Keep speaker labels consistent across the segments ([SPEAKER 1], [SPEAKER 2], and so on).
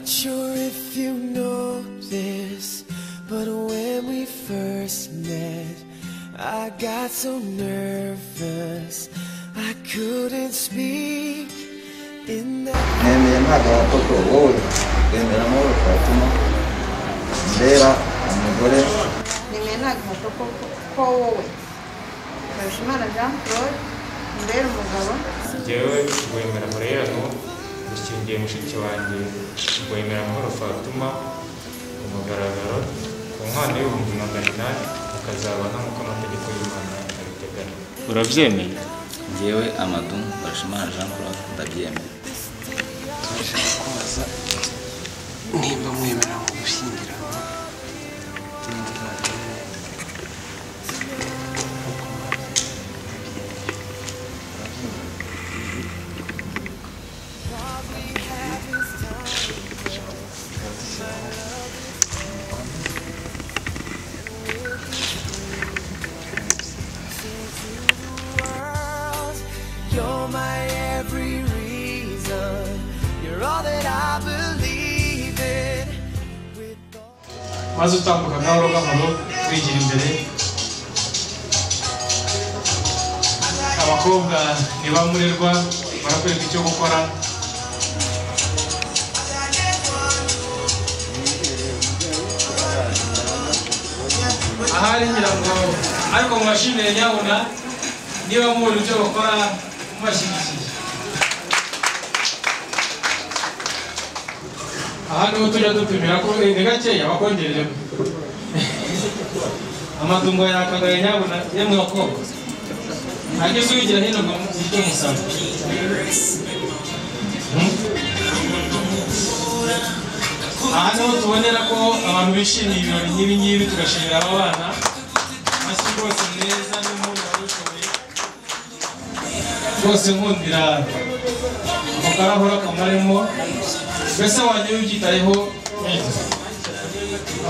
[SPEAKER 1] Not sure if you know this, but when we first met, I got so nervous I couldn't speak in that.
[SPEAKER 2] Jewe wemera mureyano ushingiye mushiki wanjye wemera Mahoro Fatuma umugaragaro ku nkwano y'ibihumbi 800 akazabana nk'uko amategeko y'Imana abiteganya. Urabyemeye?
[SPEAKER 3] Jewe Amadou Barashimana Jean Claude ndabyemeye.
[SPEAKER 4] Turashaka kubaza nimba mwemera ngo gushyingiranwa n'indi madini.
[SPEAKER 1] You're my every reason. You're all that I believe in.
[SPEAKER 5] Maze utambuka gahoro gahoro twigira imbere. Abakobwa ntibamurerwa barakwereka icyo gukora. Ahari ngira ngo ariko mwashimire nyabuna niba muri icyo bakora mashyigikiye. Aha niho tujya dupimira ko ni gakeya bakongerere amadungo yakagaye nyabuna yemwe bakobwa ageze uyigira hino ngo icyo musaba. Aha niho tubonera ko abantu bishimiye ibirori nk'ibi ngibi tugashimira aba bana amashyi rwose meza n'umuntu warushoboye rwose nkundira amakarahura kamarimo mbese wanjye w'ibyitayeho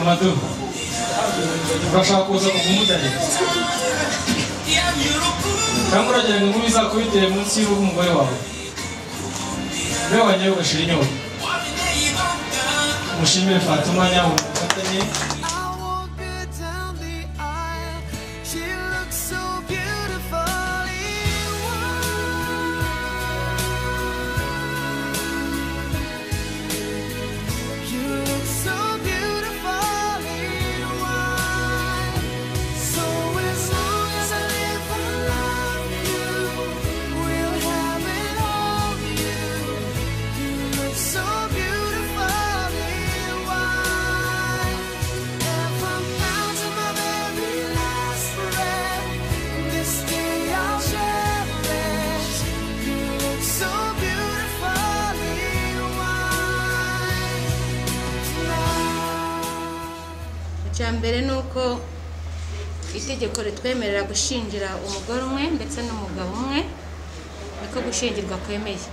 [SPEAKER 5] Amadou urashaka kuza kugumudarira cyangwa uragira ngo inkumi izakubitire munsi y'uruhu umugore wawe mbe wanjye ugashira inyota. Mushimire Fatuma nyabuna mufatanye.
[SPEAKER 6] Mbere nuko itegeko ritwemerera gushingira umugore umwe ndetse n'umugabo umwe niko gushingirwa kwemeye.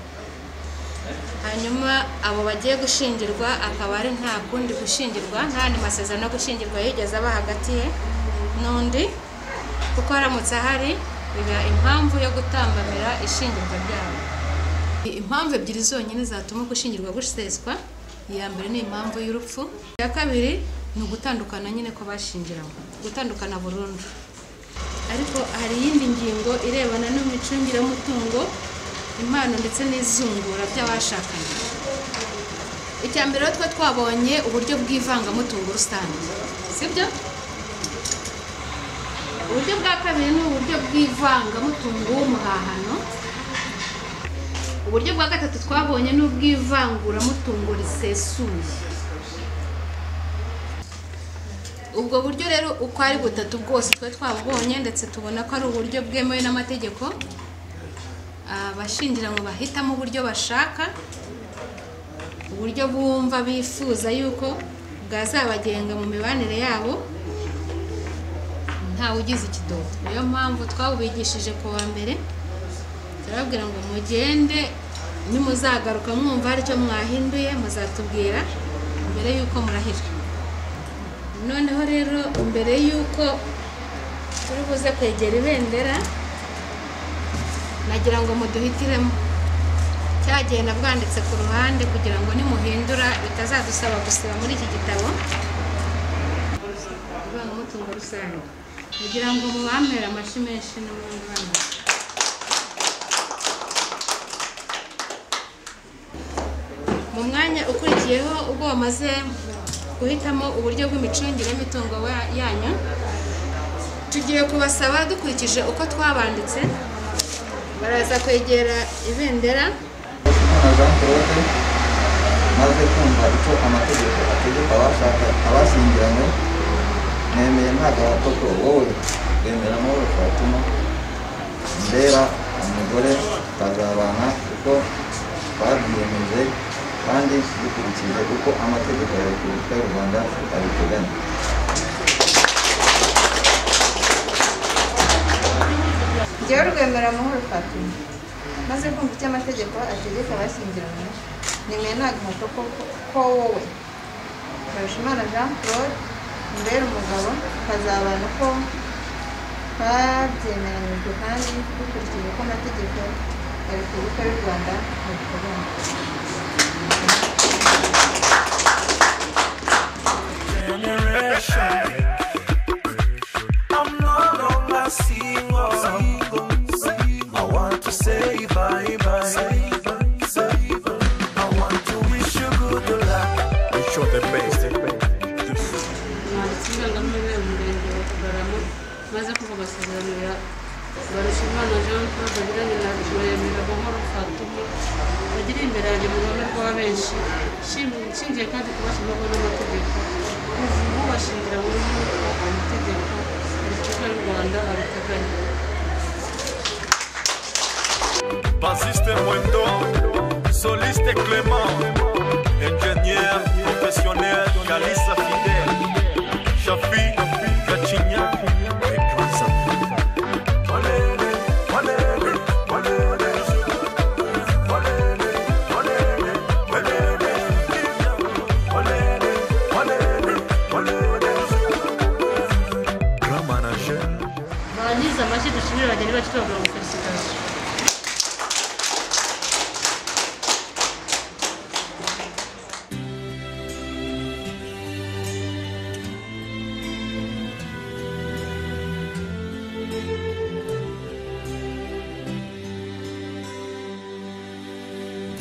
[SPEAKER 6] Hanyuma abo bagiye gushingirwa akaba ari nta kundi gushingirwa nta ni masezerano yo gushingirwa yigeze aba hagati ye n'undi kuko haramutse hari biba impamvu yo gutambamira ishingirwa ryabo. Impamvu ebyiri zonyine zatuma gushingirwa guseswa, iya mbere ni impamvu y'urupfu, iya kabiri ni ugutandukana nyine ko bashingiramo gutandukana burundu. Ariko hari iyindi ngingo irebana n'imicungire y'umutungo, impano ndetse n'izungura by'abashakanye. Icya mbere twe twabonye uburyo bw'ivangamutungo rusange, sibyo? Uburyo bwa kabiri ni uburyo bw'ivangamutungo w'umuhahano. Uburyo bwa gatatu twabonye ni ubw'ivanguramutungo risesuye. Ubwo buryo rero uko ari butatu bwose twe twabonye ndetse tubona ko ari uburyo bwemewe n'amategeko. Abashingira ngo bahitamo uburyo bashaka, uburyo bumva bifuza yuko bwazabagenga mu mibanire yabo nta ugize ikidodo. Niyo mpamvu twabubigishije ku wa mbere turababwira ngo mugende nimuzagaruka mwumva hari icyo mwahinduye muzatubwira mbere yuko murahira. Noneho rero mbere yuko turi buze kwegera ibendera nagira ngo muduhitiremo cyagiye nabwanditse ku ruhande kugira ngo nimuhindura bitazadusaba gusiba muri iki gitabo umutungo rusange kugira ngo mubampere amashyi menshi n'umwana. Mu mwanya ukurikiyeho ubwo bamaze guhitamo uburyo bw'imicungire y'imitungo yanyu, tugiye kubasaba dukurikije uko twabanditse, baraza kwegera ibendera.
[SPEAKER 7] maze kumva icyo amategeko ategeka abashyingiranywe, nemeye nta gahato ko wowe wemera Mahoro Fatuma mbera umugore tukazabana uko babyiyemeje kandi dukurikije uko amategeko ya Repubulika y'u Rwanda abiteganya.
[SPEAKER 8] Njyewe Rwemera Mahoro Fatuma maze kumva icyo amategeko ategeka abashyingiranywe, nemeye nta gahato ko wowe Mbarushimana Jean Claude mbera umugabo tukazabana uko babyemeranyijwe kandi dukurikije uko amategeko ya Repubulika y'u Rwanda abiteganya.
[SPEAKER 1] I'm no longer single. I want to say bye bye. I want to wish you good luck. Wish you the best.
[SPEAKER 9] maze kuvuga amasezerano Mbarushimana Jean Claude agiranye na Rwemera Mahoro Fatuma bagiriye imbere yanjye mu ruhame rwa benshi, nshingiye kandi kubashyirwaho n'amategeko ubu bashingiranwe n'uko amategeko ya Repubulika y'u Rwanda abiteganya.
[SPEAKER 1] Bassiste Mwendo, soliste Clément, ingénieur professionnel Kalisa Fidel, Shafi Gachinya.
[SPEAKER 9] Barangiza amashyi dushimire abageni bacu tubavuga ngo felicitation.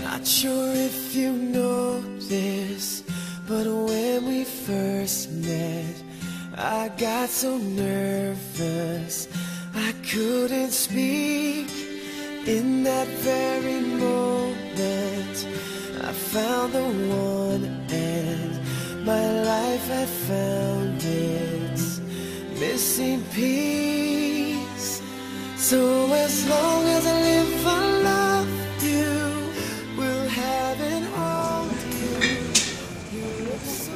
[SPEAKER 1] Not sure if you know this, but when we first met, I got so nervous I couldn't speak. In that very moment I found the one, and my life had found its missing piece. So as long as I live I love you, we'll have it all you look so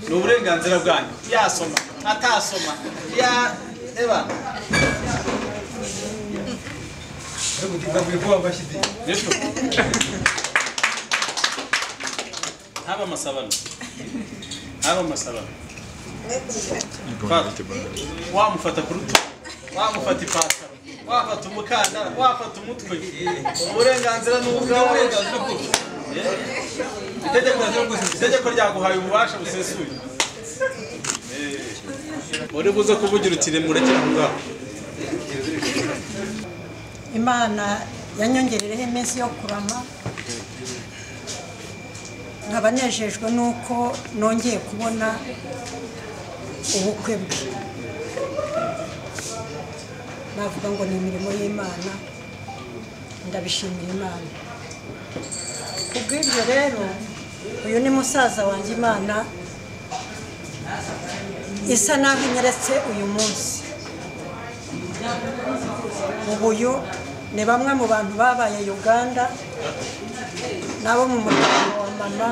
[SPEAKER 10] ni uburenganzira bwanyu yasoma atasoma ya eba haba masabano wamufata ku rutugu, wamufata ipataro, wafata umukandara, wafata umutwe, uburenganzira n'ubwawe. Itegeko ryaguhaye ububasha busesuye. Uri buze kuvugira uti murekere aho ngaho.
[SPEAKER 11] Imana yanyongerereho iminsi yo kurama, nkaba nejejwe nuko nongeye kubona ubukwe bwe. Navuga ngo ni imirimo y'Imana, ndabishimira Imana. Kubw'ibyo rero uyu ni musaza wanjye Imana isa naho inyeretse uyu munsi. Ubuyu ni bamwe mu bantu babaye Uganda nabo mu muryango wa mama,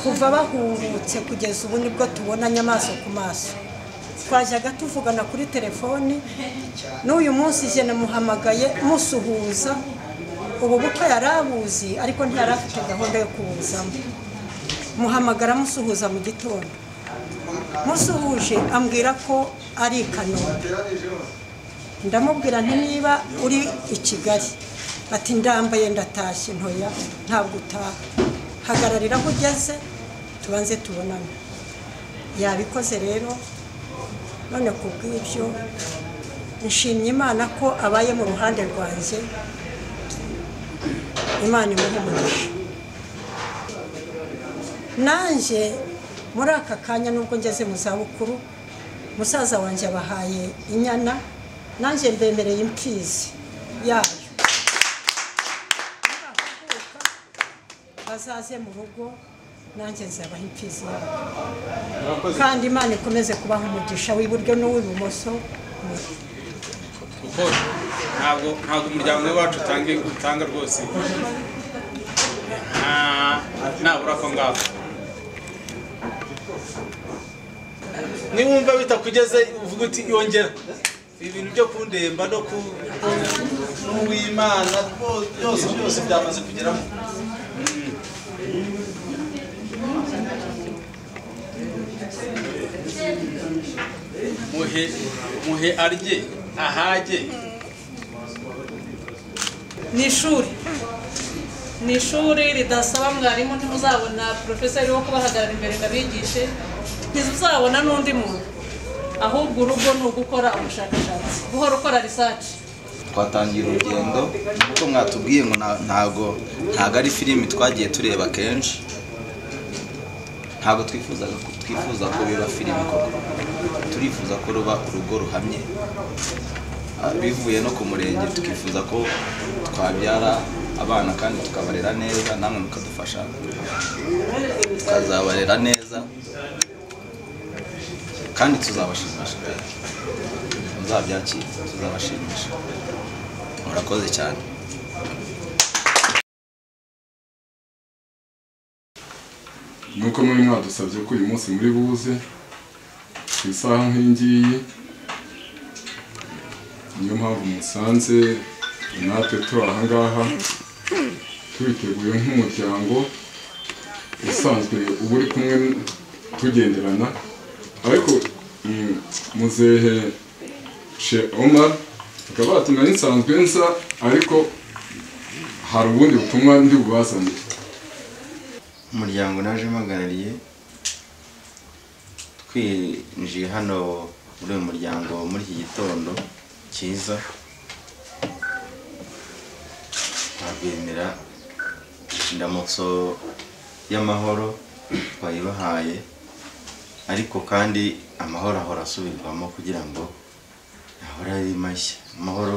[SPEAKER 11] kuva bahungutse kugeza ubu nibwo tubonanye amaso ku maso. Twajyaga tuvugana kuri telefoni, n'uyu munsi je namuhamagaye musuhuza. Ubu bukwe yarabuzi ariko ntiyarafite gahunda yo kubuzamo. Muhamagara musuhuza mu gitondo, musuhuje ambwira ko ari Kanombe. Ndamubwira nti niba uri i Kigali ati ndambaye ndatashye ntoya ntabwo utaha hagararira aho ugeze tubanze tubonane yabikoze rero none kubw'ibyo nshimye Imana ko abaye mu ruhande rwanjye Imana imuhe umugisha nanjye muri aka kanya nubwo ngeze mu zabukuru musaza wanjye abahaye inyana nanjye mbemereye imfizi yayo bazaze mu rugo nanjye nzabaha imfizi yayo kandi Imana ikomeze kubaha umugisha w'iburyo n'uw'ibumoso
[SPEAKER 12] kuko ntabwo umuryango wacu utanga rwose nabura ko ngako
[SPEAKER 10] niwumva bitakugeze uvuga uti yongera ibintu byo kundemba no ku n'uw'Imana byose byamaze kugeramo
[SPEAKER 12] muhe arye ahage
[SPEAKER 9] ni ishuri ridasaba mwarimu ntimuzabona porofeseri wo kubahagarara imbere ngo abigishe ntizuzabona n'undi muntu ahubwo urugo ni ugukora ubushakashatsi guhora ukora research
[SPEAKER 3] twatangira urugendo kuko mwatubwiye ngo ntago ari filimi twagiye tureba kenshi ntabwo twifuza ko biba filimi koko turifuza ko ruba urugo ruhamye bivuye no ku murenge tukifuza ko twabyara abana kandi tukabarera neza namwe mukadufasha tukazabarera neza kandi tuzabashimisha muzabyakira tuzabashimisha murakoze cyane
[SPEAKER 13] nuko muri mwadusabye ko uyu munsi muri buze ku isaha nk'ingiyi niyo mpamvu musanze natwe turi aha ngaha tubiteguye nk'umuryango usanzwe uba uri kumwe tugenderana ariko muzehe Omar akaba yatumye nsanzwe nza ariko hari ubundi butumwa ndi bubazanire
[SPEAKER 14] umuryango naje mpagarariye twinjiye hano muri uyu muryango muri iki gitondo cyiza twabemera indamutso y'amahoro twayibahaye ariko kandi amahoro ahora asubirwamo kugira ngo ahora ari mashya amahoro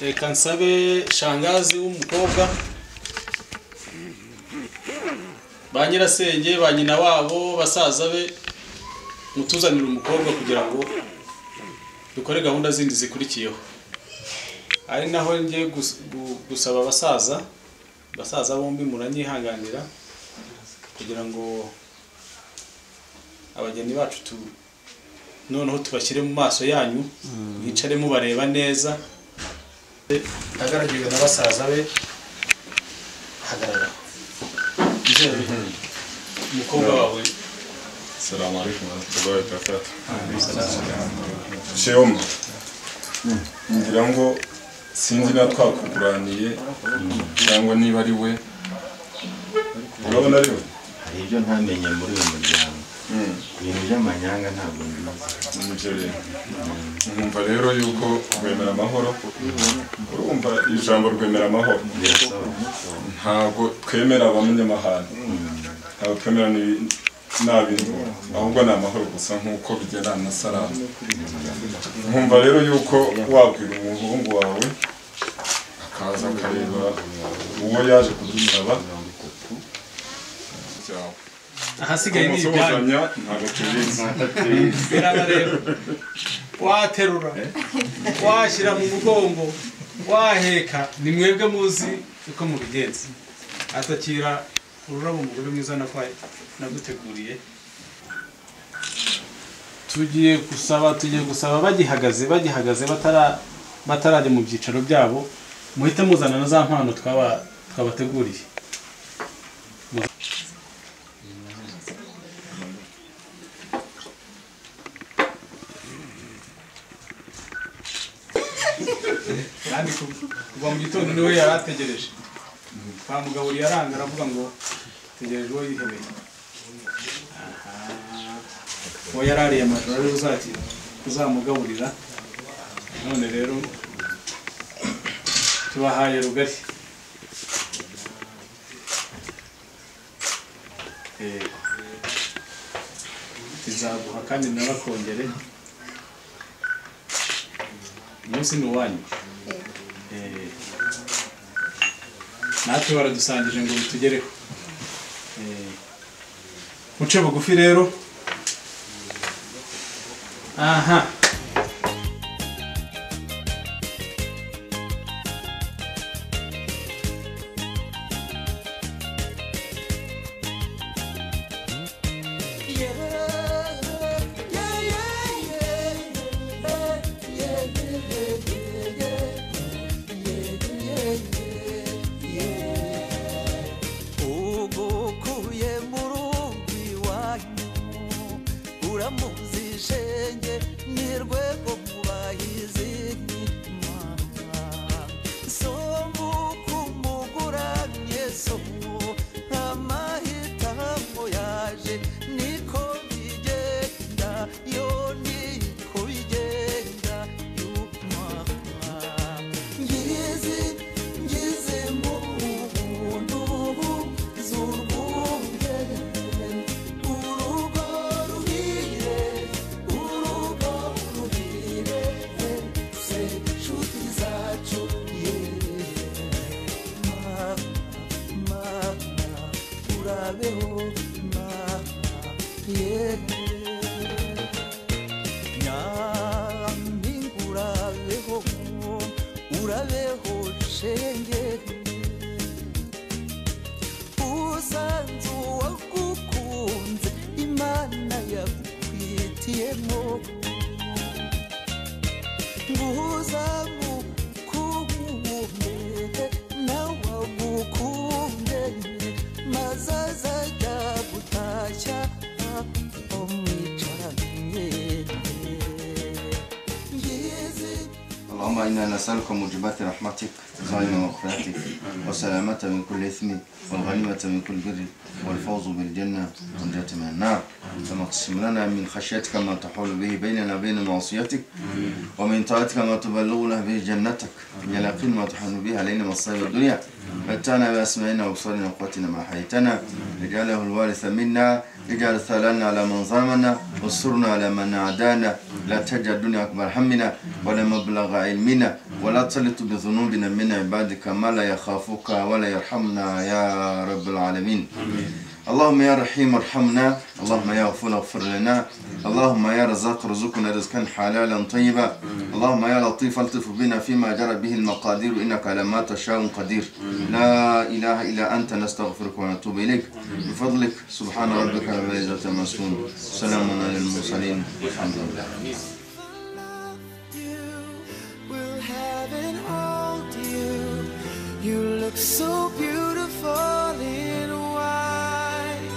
[SPEAKER 10] reka nsabe shangazi w'umukobwa ba nyirasenge ba nyina wabo basaza be mutuzanira umukobwa kugira ngo dukore gahunda zindi zikurikiyeho ari naho ngiye gusaba abasaza bombi muranyihanganira kugira ngo abageni bacu noneho tubashyire mu maso yanyu mwicare mubareba neza agaragirwa na basaza be hagarara umukobwa wawe
[SPEAKER 13] Assalamu alaikum warahmatullahi wabarakatuh. Sheoma ngira ngo sinzi na twakuguraniye cyangwa niba ari we urabona ari we
[SPEAKER 14] hari ibyo ntamenye muri uyu muryango ibintu by'amanyanga ntabwo mbizi
[SPEAKER 13] nkumva rero yuko rwemera amahoro urumva ijambo rwemera amahoro ntabwo twemera abanyamahanga ntabwo twemera n'abintu ahubwo ni amahoro gusa nk'uko bigera na salamu nkumva rero yuko wabwira umuhungu wawe akaza akareba uwo yaje kudusaba
[SPEAKER 10] ahasigaye ni ibyanyu waterura washyira mu mugongo waheka ni mwebwe muzi uko mubigenza atakira ururabo umugore mwiza naguteguriye tugiye gusaba bagihagaze batarajya mu byicaro byabo muhite muzana na za mpano twabateguriye kandi kuva mu gitondo niwe yarategereje twamugaburiye aranga aravuga ngo tegereje uwo yihebeye uwo yarariye amajoro ari uzati uzamugaburira none rero tubahaye rugari tizaguha kandi nabakongere umunsi ni uwanyu natwe baradusangije ngo bitugereho muce bugufi rero aha
[SPEAKER 15] اللهم إنا نسألك موجبات رحمتك وعزائم مغفرتك والسلامة من كل إثم والغنيمة من كل بر والفوز بالجنة والنجاة من النار ثم اقسم لنا من خشيتك ما تحول به بيننا وبين معصيتك ومن طاعتك ما تبلغنا به جنتك من اليقين ما تحول به علينا مصائب الدنيا متعنا بأسمائنا وأبصارنا وقوتنا ما حييتنا اجعله الوارث منا اجعل ثارنا على من ظلمنا وانصرنا على من عادانا لا تجعل الدنيا أكبر همنا ولا مبلغ علمنا ولا تسلط بذنوبنا من عبادك ما لا يخافك ولا يرحمنا يا رب العالمين. اللهم يا رحيم ارحمنا، اللهم يا غفور اغفر لنا، اللهم يا رزاق ارزقنا رزقا حلالا طيبا، اللهم يا لطيف الطف بنا فيما جرى به المقادير انك على ما تشاء قدير. لا اله الا انت نستغفرك ونتوب اليك بفضلك. سبحان ربك رب العزة عما يصفون، سلام على المرسلين، الحمد لله.
[SPEAKER 1] You look so beautiful in white,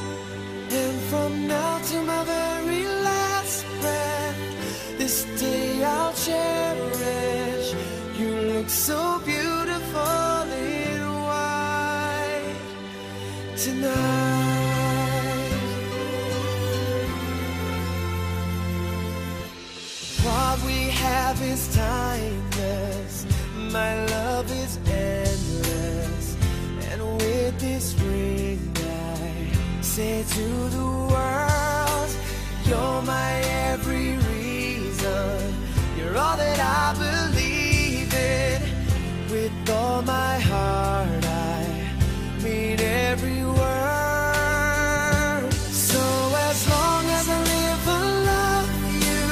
[SPEAKER 1] and from now to my very last breath, this day I'll cherish. You look so beautiful in white tonight. What we have is timeless, my love is endless, and with this ring I say to the world, you're my every reason, you're all that I believe in. With all my heart I mean every word. So as long as I live I love you,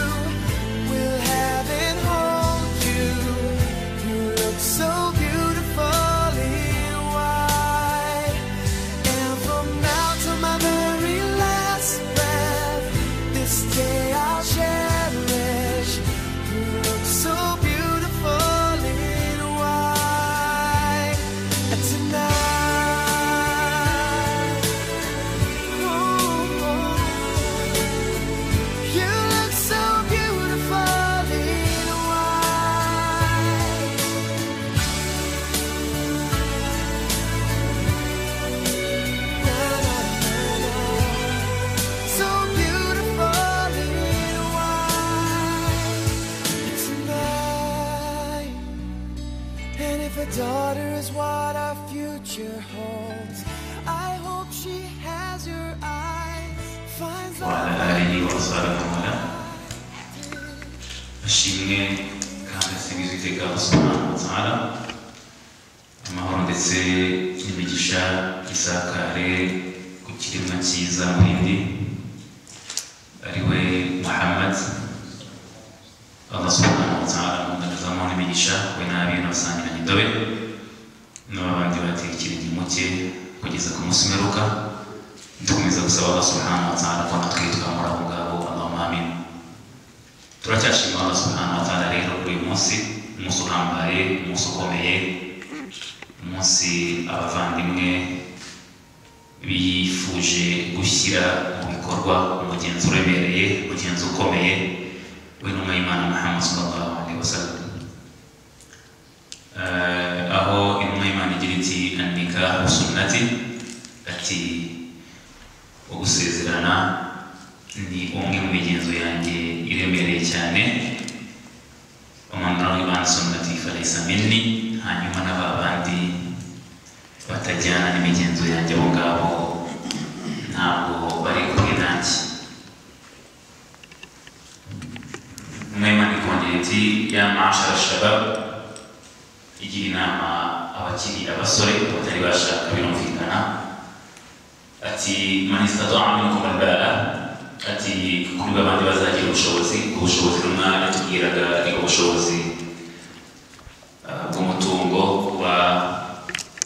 [SPEAKER 1] will have and hold you. You look so beautiful in white, and from now to my very last
[SPEAKER 16] آله وأصحابه ومن ashimwe kandi asingizwe iteka Allah subhanahu wa ta'ala amahoro ndetse n'imigisha isakare ku kiremwa cyiza muhindi ariwe Muhammad Allah subhanahu wa ta'ala mundagazamo n'imigisha we n'abiye n'abasangira n'idobe n'abandi batera ikirenge mu cye kugeza ku munsi mperuka dukomeza gusaba Allah subhanahu wa ta'ala ko natwe twamura abo ngabo Allahumma amin. Turacyashima Allah subhanahu wa ta'ala rero kuri uyu munsi uhambaye, umunsi ukomeye, umunsi abavandimwe bifuje gushyira mu bikorwa umugenzi uremereye, umugenzi ukomeye w'intumwa y'Imana Muhammad sallallahu alaihi wasallam. Aho intumwa y'Imana igira iti an-nikahu sunnati, ati ugusezerana ni umwe mu migenzo yanjye iremereye cyane. Waman raghiba an sunnati falaysa minni, hanyuma n'abandi batajyana n'imigenzo yanjye abo ngabo ntabwo bari kumwe nanjye. Umwema ikongera iti ya ma'ashara shabab, igira inama abakiri abasore batari bashaka birumvikana, ati man istata'a minkum al-ba'a, ati kuri babandi bazagira ubushobozi rumwe atubwiraga ariko ubushobozi bw'umutungo kuba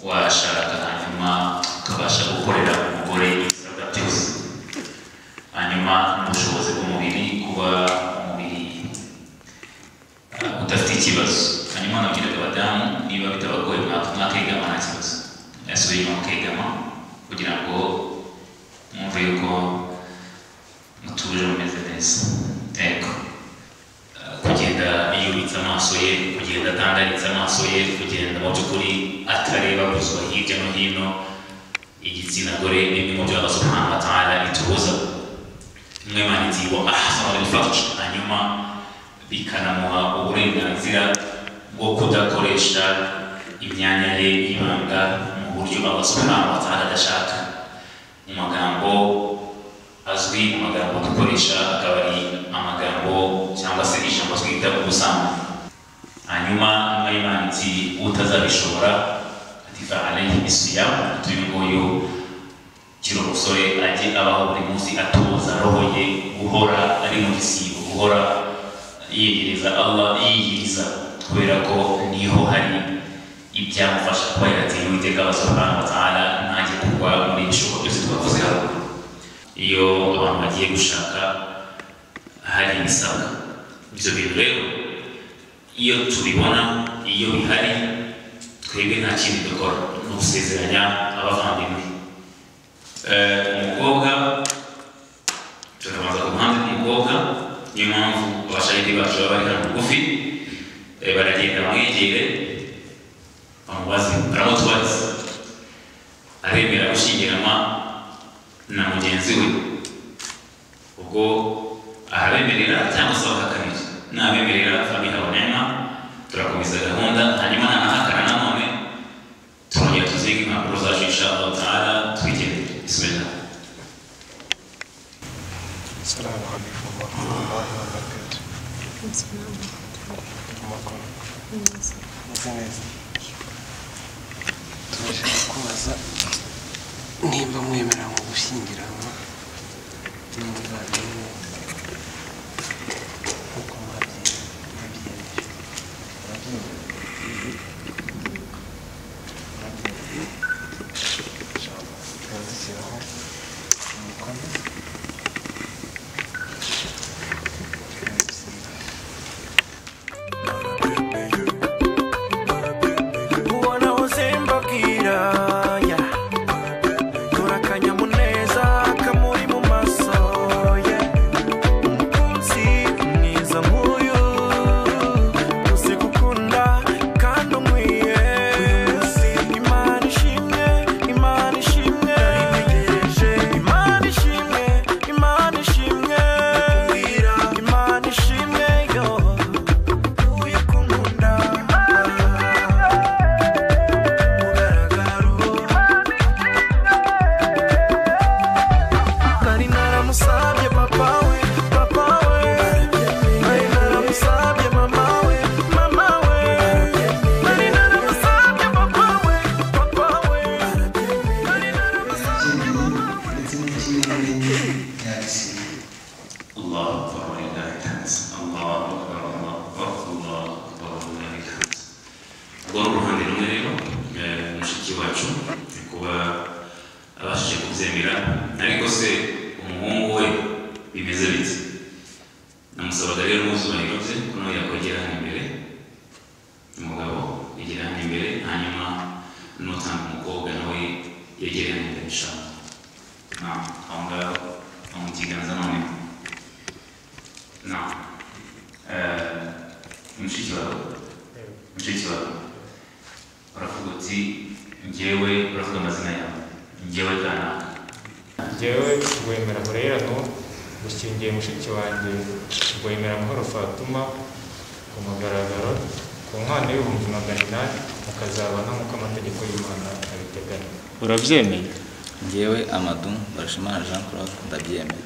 [SPEAKER 16] washaka hanyuma ukabasha gukorera umugore ibisabwa byose, hanyuma n'ubushobozi bw'umubiri kuba umubiri udafite ikibazo, hanyuma nabwiraga abadamu niba bitabagoye mwakegama nta kibazo, yasubiye mukegama kugira ngo mwumve yuko mutuje mumeze neza. Ego kugenda yubitse amaso ye, kugenda atandaritse amaso ye, kugenda mu by'ukuri atareba gusa hirya no hino, igitsina gore ni mu byo Allah subhanahu wa ta'ala itubuza. Umwema iti wa ahsanu al-farj, hanyuma bikanamuha uburenganzira bwo kudakoresha imyanya ye y'ibanga mu buryo Allah subhanahu wa ta'ala adashaka. Mu magambo azwi, mu magambo dukoresha akaba ari amagambo cyangwa se ijambo twita ubusambanyi. Hanyuma Imana iti utazabishobora ati fa alayhi bisiyam, uyu nguyu kiri umusore ajye abaho buri munsi atoza roho ye guhora ari mu gisibo, guhora yiyegereza Allah, yiyiriza, kubera ko niho hari ibyamufasha kuba yarateye Uwiteka Allah subhanahu wa ta'ala ntajye kugwa muri ibishuko byose twavuze haruguru. Iyo abantu bagiye gushaka hari ibisabwa, ibyo bintu rero iyo tubibona, iyo bihari, twebwe nta kindi dukora ni ugusezeranya abavandimwe. Umukobwa turabanza ku ruhande rw'umukobwa, niyo mpamvu abashahidi bacu baba bari hano bugufi, baragenda bamwegere bamubaze, baramutubariza aremera gushyingiranwa na mugenzi we, ubwo arabemerera cyangwa se bakakanira. Nabemerera fabihawe nema, turakomeza gahunda, hanyuma nanahakana nanone turongera tuzinga impapuro zacu insha Allah ta'ala twigendere. Bismillah.
[SPEAKER 4] Assalamu alaikum wa rahmatullahi wa barakatuh. Turashaka kubaza nimba mwemera mu gushyingiranwa n'umuvandimwe nk'uko mwabyiyemeje. Turabishyiraho umukono.
[SPEAKER 1] Imana ishimwe
[SPEAKER 16] الله أكبر ولله الحمد الله أكبر الله أكبر الله أكبر ولله الحمد ubwo uruhande rumwe rero mushiki wacu kuba abashije kubyemera ariko se umuhungu we bimeze bite namusabaga rero n'ubuzubahiro bye ko nawe yakwegera hano imbere umugabo yegera hano imbere hanyuma n'utanga umukobwa nawe yegere hano imbere ishaka aho ngaho mu kiganza none mushiki wawe uravuga uti njyewe uravuga amazina yawe njyewe kanaka
[SPEAKER 2] njyewe Rwemera Murerano gushyingiye mushiki wanjye Rwemera Mahoro Fatuma ku mugaragaro ku nkwano y'ibihumbi 800 mukazabana nk'uko amategeko y'Imana abiteganya. Urabyemeye?
[SPEAKER 3] njyewe Amadou Mbarushimana Jean Claude ndabyemeye.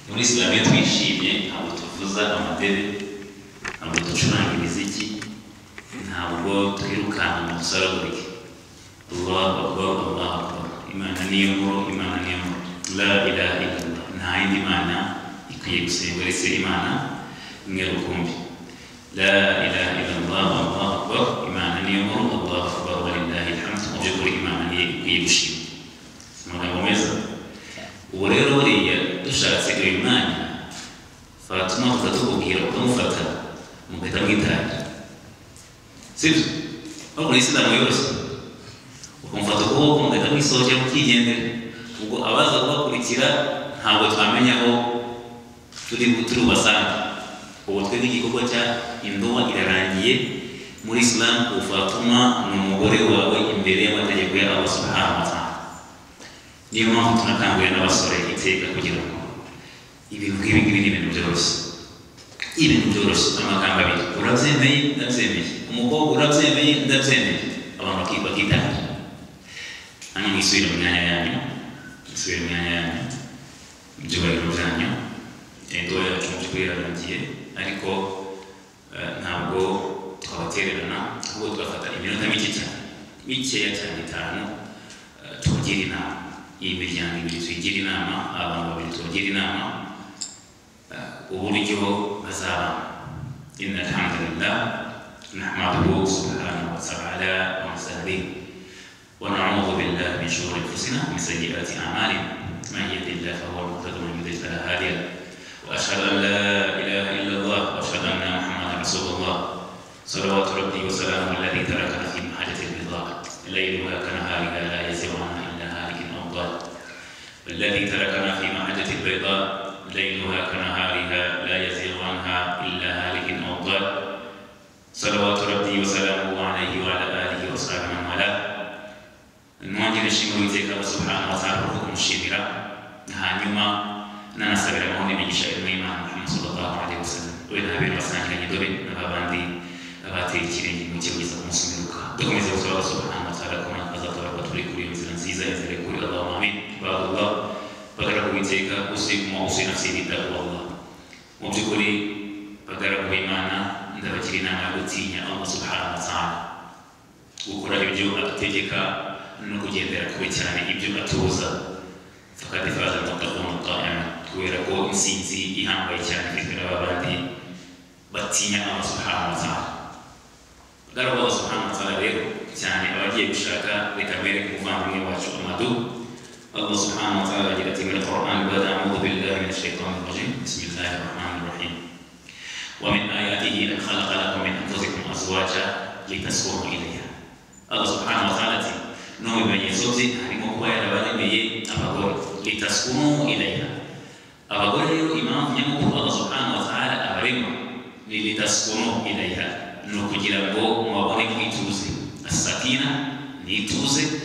[SPEAKER 16] muri Islam twishimye ntabwo tuvuza amadebe ntabwo ducuranga imiziki ntabwo twirukanka mu dusaragurike Allahu Akbar Allahu Akbar Imana niyo nkuru Imana niyo nkuru la ilaha illallah nta yindi Imana ikwiye gusengwa uretse Imana imwe rukumbi la ilaha illallah Allahu Akbar Imana niyo nkuru Allahu Akbar walillahi alhamd mu by'ukuri Imana niyo ikwiye gushimwa amagambo meza ubu rero buriya dushatse uyu mwanya Fatuma tukatubwira ukamufata mugahita mwitangira sibyo aho muri Islam yose ukumufata ukuboko mugahita mwisohokera mukigendera ubwo abaza kubakurikira ntabwo twamenya aho turi bubasanga ubu twebwe igikorwa cya indoa irarangiye muri Islam ku Fatuma ni umugore wawe imbere y'amategeko ya Allah subhanahu wa ta'ala niyo mpamvu tunakangurira n'abasore iteka kugira ngo ibintu nk'ibi ni ibintu byoroshye amagambo abiri urabyemeye ndabyemeye umukobwa urabyemeye ndabyemeye abantu bakitangira hano mwisubire mu myanya yanyu ibyubahiro byanyu indoa yacu mu by'ukuri irarangiye ariko ntabwo twabatererana ahubwo tugafata iminota mikeya cyane 5 tugira inama iyi miryango ibiri tuyigira inama abantu babiri tubagira inama uburyo bazabana inna alhamdulillah nahmaduhu subhanahu wa ta'ala wa nasta'in wa na'udhu billahi min shururi anfusina min sayyiati a'malina man yahdihillahu fahuwa al-muhtadi wa man yudlil fala hadiya lahu wa ashhadu an la ilaha illa Allah wa ashhadu anna Muhammadan rasulullah salawatu rabbi wa salamuhu alladhi tarakana fi mahajjati al-bayda layluha kanahariha la yazighu anha الذي تركنا في محجة البيضاء ليلها كنهارها لا يزيغ عنها إلا هالك أو ضال صلوات ربي وسلامه عليه وعلى آله وصحبه من والاه المواجهة الشمال الله سبحانه وتعالى حكم الشميرة هانيما ننسبر مهون من شاء الإمام محمد صلى الله عليه وسلم وإذا هبين وسنة يدوري نباباندي نباتي كيرين مجيوزة مسلمك دكم يزوج الله سبحانه وتعالى كما أزاد ربطوري كل يوم زنزيزة يزري كل اللهم آمين بعد الله bagara kuwiteka usiku usi nafsi bitaqwa Allah mu by'ukuri bagara kubimana ndabagira inama yo gutinya Allah subhanahu wa ta'ala gukora ibyo adutegeka no kugendera kure cyane ibyo atuza fakad faza muttaqun qa'ima kubera ko insinzi ihambaye cyane ifite n'abandi batinya Allah subhanahu wa ta'ala bagara Allah subhanahu wa ta'ala rero cyane abagiye gushaka reka mbere kumuvandimwe wacu Amadou الله سبحانه وتعالى جلت من القرآن بعد أعوذ بالله من الشيطان الرجيم بسم الله الرحمن الرحيم ومن آياته أن خلق لكم من أنفسكم أزواجا لتسكنوا إليها الله سبحانه وتعالى نوم بني زوجي harimo kuba yarabaremeye abagore لتسكنوا إليها abagore rero impamvu nyamukuru Allah subhanahu wa ta'ala abarema ni لتسكنوا إليها ni ukugira ngo mubabone mwituze asakina ni ituze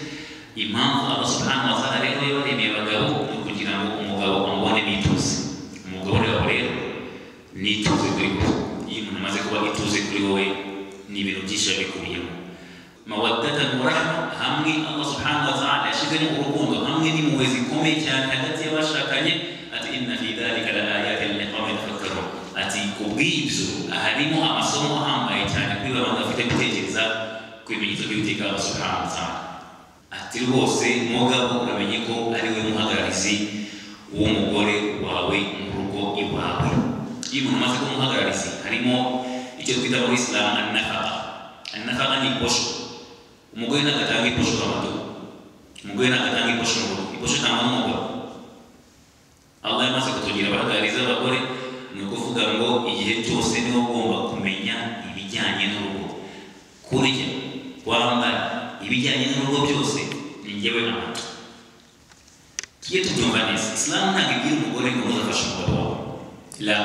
[SPEAKER 16] impamvu Allah subhanahu wa ta'ala rero yabaremeye abagabo ni kugira ngo umugabo amubone nituze umugabo rero nituze kuri we iyo umuntu umaze kuba ituze kuri wowe ni ibintu byinshi yabikubiyemo mawaddatan wa rahma hamwe Allah subhanahu wa ta'ala yashizemo urukundo hamwe n'impuhwe zikomeye cyane hagati y'abashakanye ati inna fi dhalika la ayatin liqawmin yatafakkarun ati kubw'ibyo harimo amasomo ahambaye cyane kuri abantu bafite gutekereza ku ibimenyetso by'Uwiteka Allah subhanahu wa ta'ala ati rwose mugabo uramenye ko ari we muhagararizi w'umugore wawe mu rugo iwawe. Iyo umuntu amaze kuba umuhagararizi harimo icyo twita muri Islam an-nafaqa ni posho. Umugore ntagatanga iposho k'amato, umugore ntagatanga iposho mu rugo, iposho itangwa n'umugabo. Allah yamaze kutugira abahagararizi b'abagore ni ukuvuga ngo igihe cyose niwe ugomba kumenya ibijyanye n'urugo, kurya, kwambara, ibijyanye n'urugo byose ni njyewe amato. Tujye tubyumva neza. Islam ntabwo ibwira umugore ngo ntuzafashe umugabo wawe. La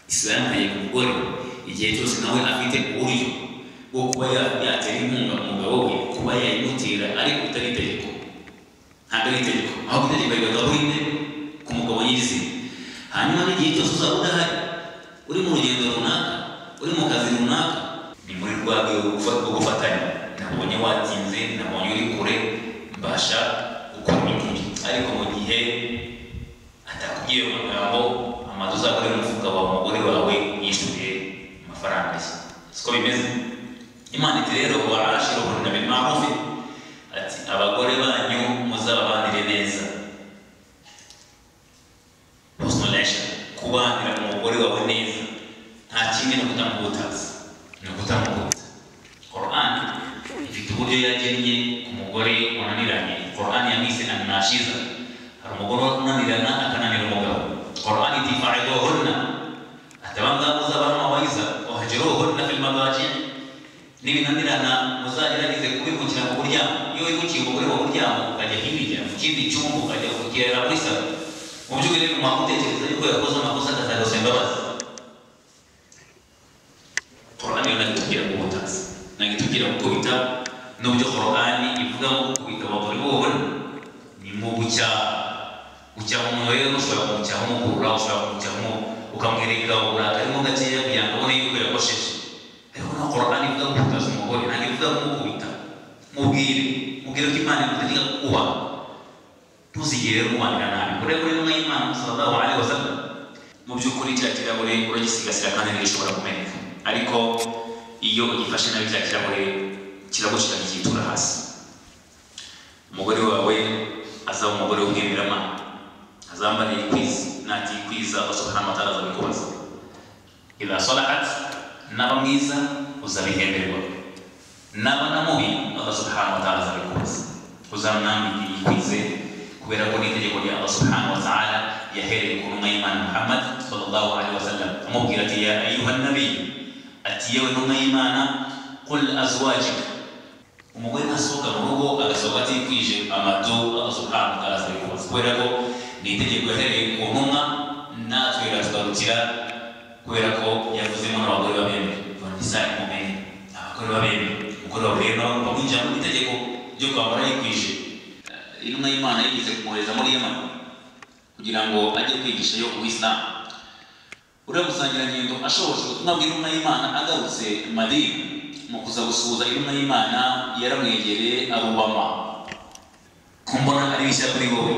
[SPEAKER 16] Islam ntabwo umugore igihe cyose nawe afite uburyo bwo kuba yatera inkunga umugabo we kuba yayimutera ariko utari itegeko. Ntabwo ari itegeko, ahubwo itegeko rigahita rinde ku mugabo nyirizina. Hanyuma n'igihe cyose uzaba udahari, uri mu rugendo runaka, uri mu kazi runaka, ni muri rwa rwego rwo gufatanya. Nabonye watinze, nabonye uri kure, mbasha gukora ibingibi. Ariko mu gihe atakubwiye amagambo amazu uzakore mu mufuka wawe umugore wawe yishyuye amafaranga ye. Siko bimeze. Imana iti rero wa'ashiruhunna bil ma'ruf, ati abagore banyu muzababanire neza. Husnul 'ishra, kubanira umugore wawe neza nta kindi no kutamubutaza, no kutamubutaza. Quran ifite uburyo yagennye ku mugore wananiranye. Quran yamwise an-nashiza, hari umugore unanirana akananira umugabo. Quran iti fa'iduhunna, atabanga muzabaha amawa'iza wahjuruhunna fil madaji', n'ibinanirana muzagerageze kubikukira mu buryamo. Iyo wibukiye umugore mu buryamo ukajya hirya mu kindi cyumba ukajya kugera muri salo, mu by'ukuri rero mwagutekereza yuko yakoze amakosa akazagusaba imbabazi. Quran yo nagitubwira kubutaza, nagitubwira gukubita, n'uburyo Quran ivuga ngo gukubita abagore b'ubona ni mu gucyaha umuntu rero ushobora kumucyaha umukurura, ushobora kumucyaha ukamwereka uburakari mo gakeya kugira ngo abone yuko yakosheje. Ariko na Quran ivuga gukubitaza umugore, ntabwo ivuga kumukubita. Mubwire ko Imana igutegeka kukubaha, ntuzigere umubanira nabi. Kureba intumwa y'Imana sallallahu alaihi wasallam, mu by'ukuri cya kirahure uragisigasira kandi ntigishobora kumeneka, ariko iyo ugifashe nabi cya kirahure kiragushira kikitura hasi. Umugore wawe azaba umugore w'umwemeramana, azambara yikwiza, natikwiza Allah subhanahu wa ta'ala azabikubaza. Idha salahat, naba mwiza uzabihemberwa, naba na mubi Allah subhanahu wa ta'ala azabikubaza. Uzamwambike yikwize kubera ko n'itegeko rya Allah subhanahu wa ta'ala yahereye ku ntumwa y'Imana Muhammad sallallahu alaihi wasallam, amubwira ati ya ayyuhan nabi, ati yewe ntumwa y'Imana, qul azwajika, umugore nasohoka mu rugo agasohoka atikwije amadu Allah subhanahu wa ta'ala azabikubaza. Kubera ko ni itegeko yahereye ku ntumwa, natwe iratugarukira kubera ko yavuzemo n'abagore babembe, nisa'i mu'minin, abagore babembe. Umugore wawe rero bamwinjira mu itegeko ryo kwambara yikwije. Intumwa y'Imana yigeze kumwohereza muri Yemen kugira ngo ajye kwigisha yo Uislamu. Uriya musangirangendo ashoboje ubutumwa bw'intumwa y'Imana agarutse Madina, mu kuza gusuhuza intumwa y'Imana yaramwegereye arubama, kumbona ari bishya kuri wowe.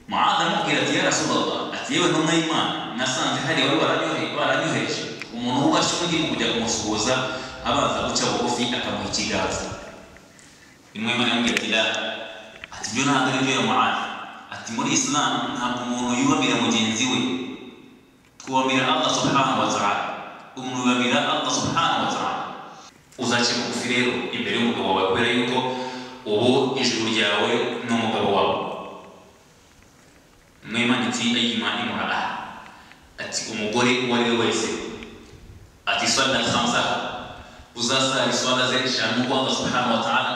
[SPEAKER 16] Mu'adh amubwira ati ya Rasulullah, ati yewe ntumwa y'Imana, nasanze hari wari baranyoheje umuntu wubashe undi mu kujya kumusuhuza abanza guca bugufi akamuha ikiganza. Intumwa y'Imana yamubwira ati la, ati ibyo ntabwo ari byo ya Mu'adh, ati muri Islam ntabwo umuntu yubamira mugenzi we, twubamira Allah subhanahu wa ta'ala, umuntu yubamira Allah subhanahu wa ta'ala. Uzace bugufi rero imbere y'umugabo wawe kubera yuko ubu ijuru ryawe n'umugabo wawe. Mwimana iti ayyuma imra'a, ati umugore uwo ari we wese, ati swala khamsa, uzasali swala ze eshanu kuko Allah subhanahu wa ta'ala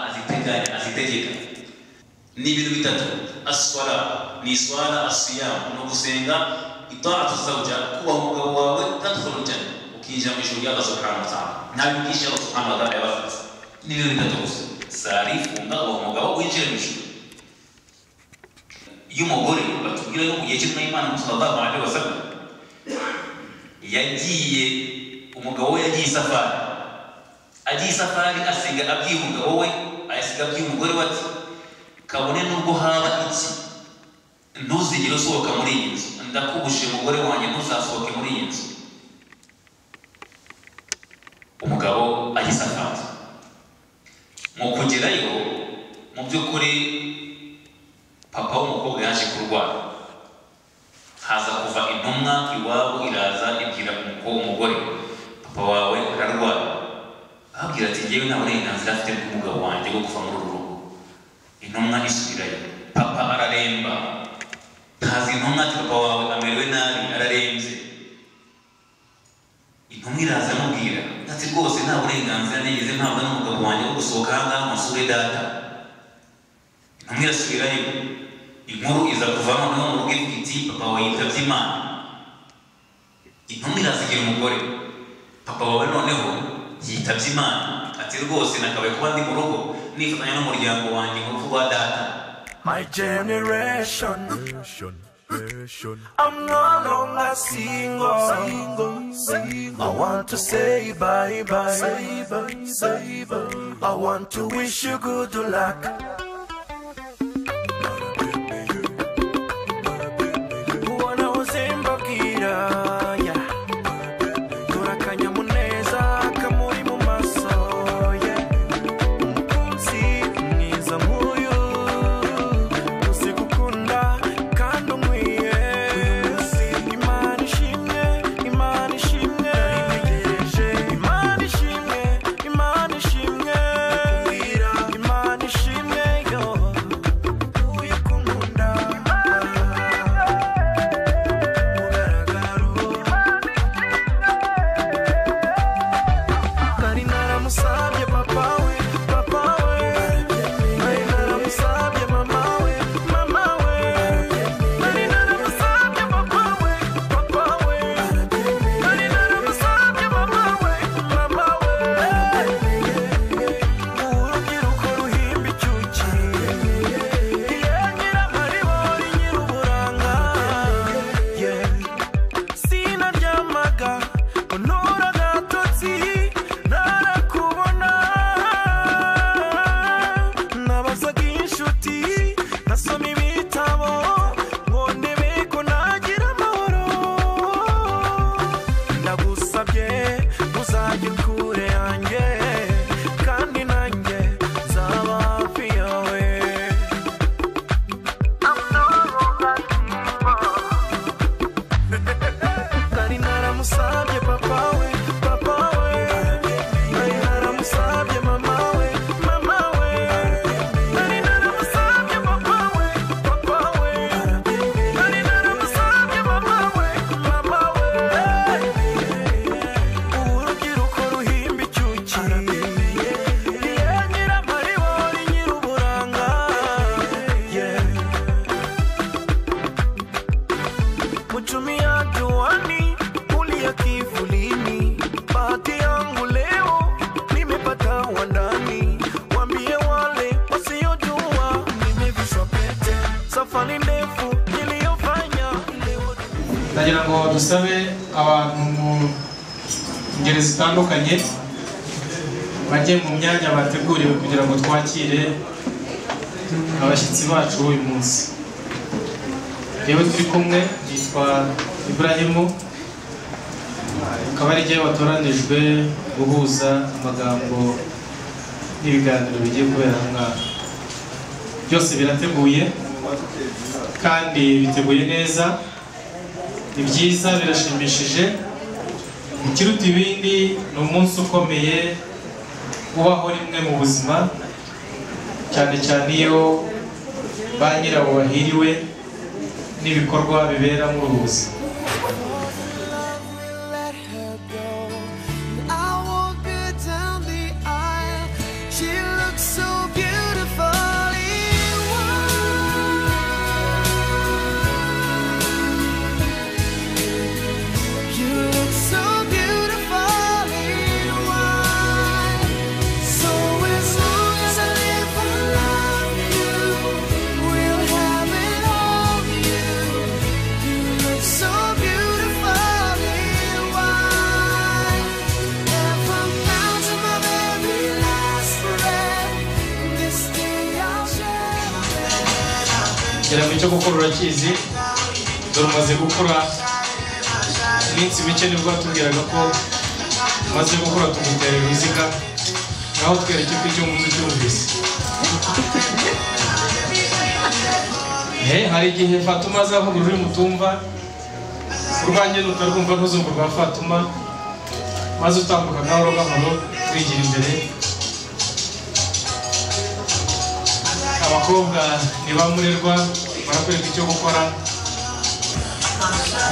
[SPEAKER 16] azitegeka. Ni ibintu bitatu. As-swala ni swala, as-siyam no gusenga, ita'atu zawja kuba umugabo wawe, tadkhulu janna, ukinjira mu ijuru rya Allah subhanahu wa ta'ala. Ntabikisha Allah subhanahu wa ta'ala yabafite. Ni ibintu bitatu gusa. Sari, funga uwo mugabo winjira mu ijuru. Iyo umugore batubwira ko mu gihe cy'intumwa y'Imana sallallahu alaihi wasallam yagiye umugabo we yagiye isafari asiga abwiye umugabo we ayasiga abwiye umugore we ati kabone nubwo haba iki ntuzigere usohoka muri iyi nzu ndakubushiye umugore wanjye ntuzasohoke muri iyi nzu umugabo agisafari mu kugerayo mu by'ukuri papa w'umukobwa yaje kurwara haza kuva intumwa iwabo iraza ibwira umugore papa wawe ararwara ababwira ati ngewe nta burenganzira afite bw'umugabo wanjye bwo kuva muri uru rugo intumwa isubirayo papa araremba ntazi intumwa ati papa wawe amerewe nabi ararembye intumwa iraza amubwira ati rwose nta burenganzira nigeze mpabwa n'umugabo wanjye wo gusohoka ahangaha musure data intumwa irasubirayo inkuru iza kuva noneho mu rugo ivuga iti papa wawe yitabye Imana intumwa irazigira umugore papa wawe noneho yitabye Imana ati rwose nakabaye kuba ndi mu rugo nifatanya n'umuryango wanjye mu rupfu rwa data.
[SPEAKER 1] My generation, I'm no longer single. I want to say bye bye. I want to wish you good luck. When I was in Bakira, yeah, turakanya muneza kamuri mu maso, yeah, umukunzi mwiza muyo, usigukunda kandi umwiye, Imana ishimwe, Imana ishimwe, Imana ishimwe, Imana ishimwe, Imana ishimwe yo, uyu kumunda. Musabye papa we, nari naramusabye mama we, nari naramusabye papa we, nari naramusabye mama we. Urubyiruko ruhimba icyuki, nyiramaribori nyir'uburanga, sinaryamaga untora agatotsi narakubona, nabazaga inshuti nasoma ibitabo ngo ndebe ko nagira amahoro, ndagusabye ntuzajye kure yanjye kandi nanjye nzaba hafi yawe. Nari naramusabye papa we, nari naramusabye mama we, nari naramusabye papa we, nari naramusabye mama we. Urubyiruko ruhimba icyuki, nyiramaribori nyir'uburanga, kuchumia juani kulia kivulini, bahati yangu leo nimepata wandani, wambie wale wasiojua nimevishwa pete, safari ndefu niliyofanya
[SPEAKER 5] ndagira ngo dusabe abantu mu ngeri zitandukanye bajye mu myanya bateguriwe kugira ngo twakire abashyitsi bacu uyu munsi. Yewe turi kumwe yitwa Ibrahimu, akaba ari jye watoranijwe guhuza amagambo n'ibiganiro bigiye kubera aha ngaha. Byose birateguye kandi biteguye neza, ni byiza, birashimishije. Ikiruta ibindi ni umunsi ukomeye ubaho rimwe mu buzima, cyane cyane iyo ba nyirawo bahiriwe n'ibikorwa bibera muri ubu buzima.
[SPEAKER 1] I walk her down the aisle. She looks so beautiful in white. You look so beautiful in white. So as long as I live, I love you. We'll have it all. You look so
[SPEAKER 5] cyo gukora urakizi dore umaze gukora iminsi mike nibwo watubwiraga ko umaze gukora tugutera uruziga naho twereke ko icyo muzi cyumvise hari igihe Fatuma azavuga ururimi mutumva urwanjye nutarwumva ntuzumva rwa Fatuma maze utambuka gahoro gahoro twigira imbere abakobwa ntibamurerwa barakwereka icyo gukora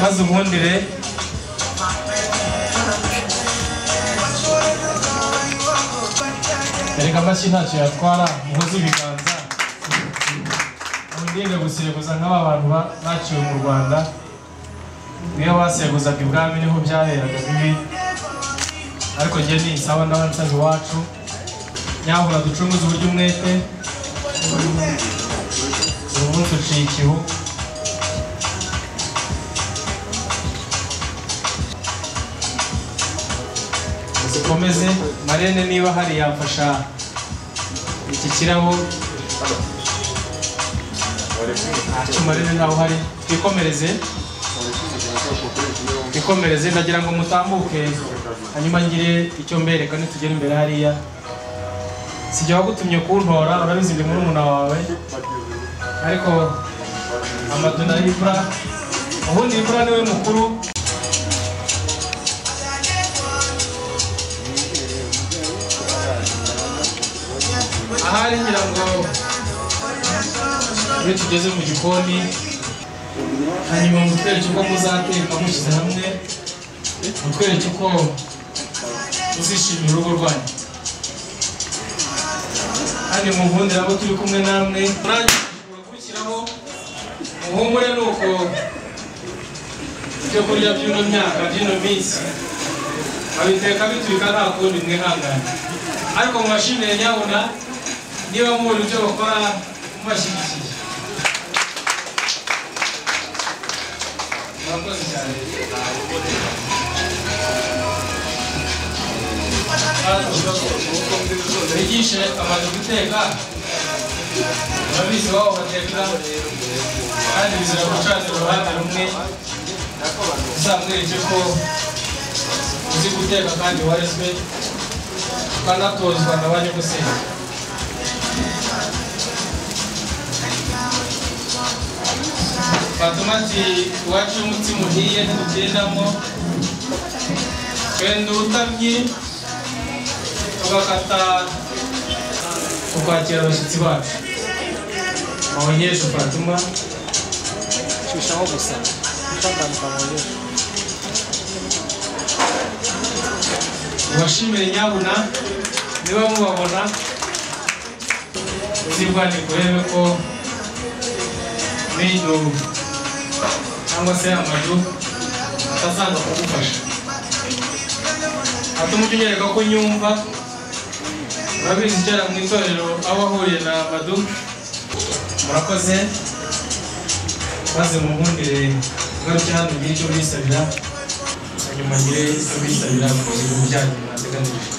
[SPEAKER 5] maze ubuhundire erega amashyi ntacyo yatwara muhuze ibiganza mundinde guseguza nk'aba bantu baciwe mu Rwanda niyo baseguzaga ibwami niho byaheraga bibi ariko njye ni sawa n'abansazi wacu nyabura ducunguze uburyo umwete uyu munsi uciye ikihu zikomeze Marene niba hari yafasha iki kirabo Marene naho hari twikomereze ndagira ngo mutambuke hanyuma ngire icyo mbereka nitugera imbere hariya sijya wagutumye kuntora urabizi ndi murumuna wawe ariko Amaduna Ibra ubundi Ibra niwe mukuru ahari ngira ngo iyo tugeze mu gikoni hanyuma mutwereke uko muzateka mushyize hamwe mutwereke uko muzishimira urugo rwanyu kandi muhundire abo turi kumwe namwe nanjye kurukiraho muhumure nuko ibyo kurya by'ino myaka by'ino minsi babiteka biturika nta kundi mwihangane ariko mubashimire nyabuna niba mubona ibyo bakora mubashyigikiye murakoze cyane bigishe amaze guteka urabizi wabo bateka kandi bizira gucanira uruhande rumwe uzamwereke ko uzi guteka kandi warezwe ukanatozwa na ba nyogosenge Fatuma ati iwacu y'umutima uhiye ntitugendamo twenda urutamyi tugakata tukwakira abashyitsi bacu maonyesho Fatuma shishaho gusa utanganuka maonyesho ubashimire nyabuna niba mubabona uzirwanye kurebe ko Mido cyangwa se Amadu atazanga kugufasha atuma ujya unyereka ko nyumva urabizi kera mu itorero aho ahuriye na Amadu murakoze maze muhundire ngaruke hano ngire icyo bisabira hanyuma ngire icyo bisabira ku bintu byanyu mwateganije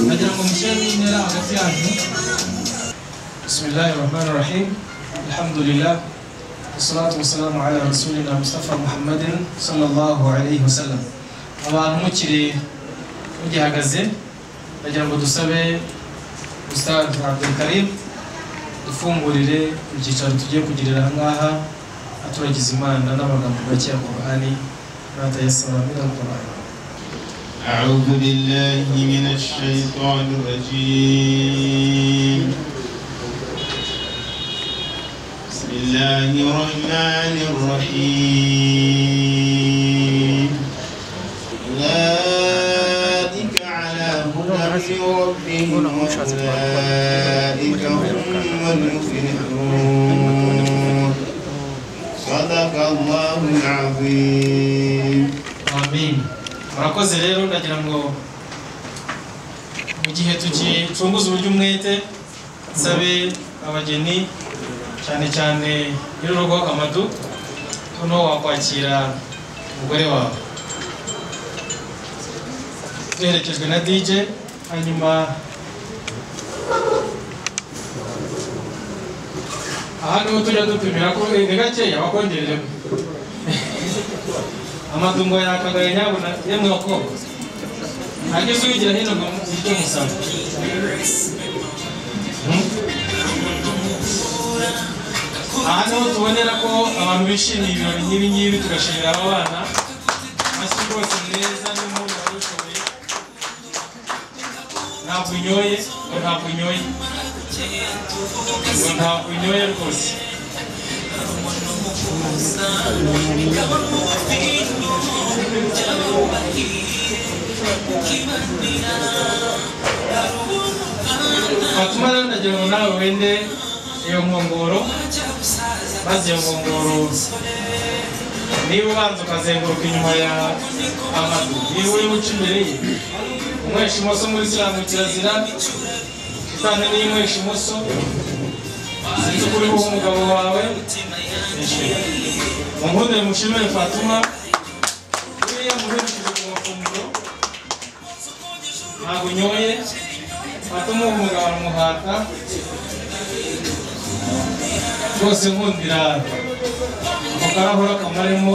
[SPEAKER 5] nagira ngo mushyire n'intera hagati yanyu bismillahir rahmanir rahim alhamdulillah wassalatu wassalamu ala rasulina Mustafa Muhammadin sallallahu alayhi wasallam abantu mukiri mugihagaze nagira ngo dusabe Ustad Abdul Karim dufungurire icyicaro tugiye kugirira ahangaha aturagize Imana n'amagambo make ya Qur'ani natayasara min al-Qur'an.
[SPEAKER 17] أعوذ بالله من الشيطان الرجيم بسم الله الرحمن الرحيم أولئك على هدى من ربهم وأولئك هم المفلحون الله العظيم.
[SPEAKER 5] Amin. Murakoze rero ndagira ngo mu gihe tugicunguza uburyo umwete nsabe abageni cyane cyane y'urugo Amadou kuno wakwakira umugore wawe duherekejwe na DJ hanyuma aha niho tujya dupimira ko ni gakeya bakongereremo Amadou ngo yakagaye nyabona yemwe bakobwa ageze uwigira hino ngo icyo musaba aha niho tubonera ko abantu bishimiye ibirori nk'ibi ngibi tugashimira aba bana amashyi rwose meza n'umuntu wabishoboye ntabwo unyoye ngo ntabwo unyoye ngo ntabwo unyoye rwose Fatuma rero ndagira ngo nawe wende iyo nkongoro maze iyo nkongoro niba ubanza ukazenguruka inyuma ya Amadou niba uri buca imbere ye umwesha imoso muri Isilamu kirazira itane n'iyimwesha imoso sinzi ko uriho umugabo wawe munkundire mushimire Fatuma uriya muherekeje ku mafunguro ntabwo unyoye Fatuma umugabo aramuhata rwose nkundira ako karahura kamarimo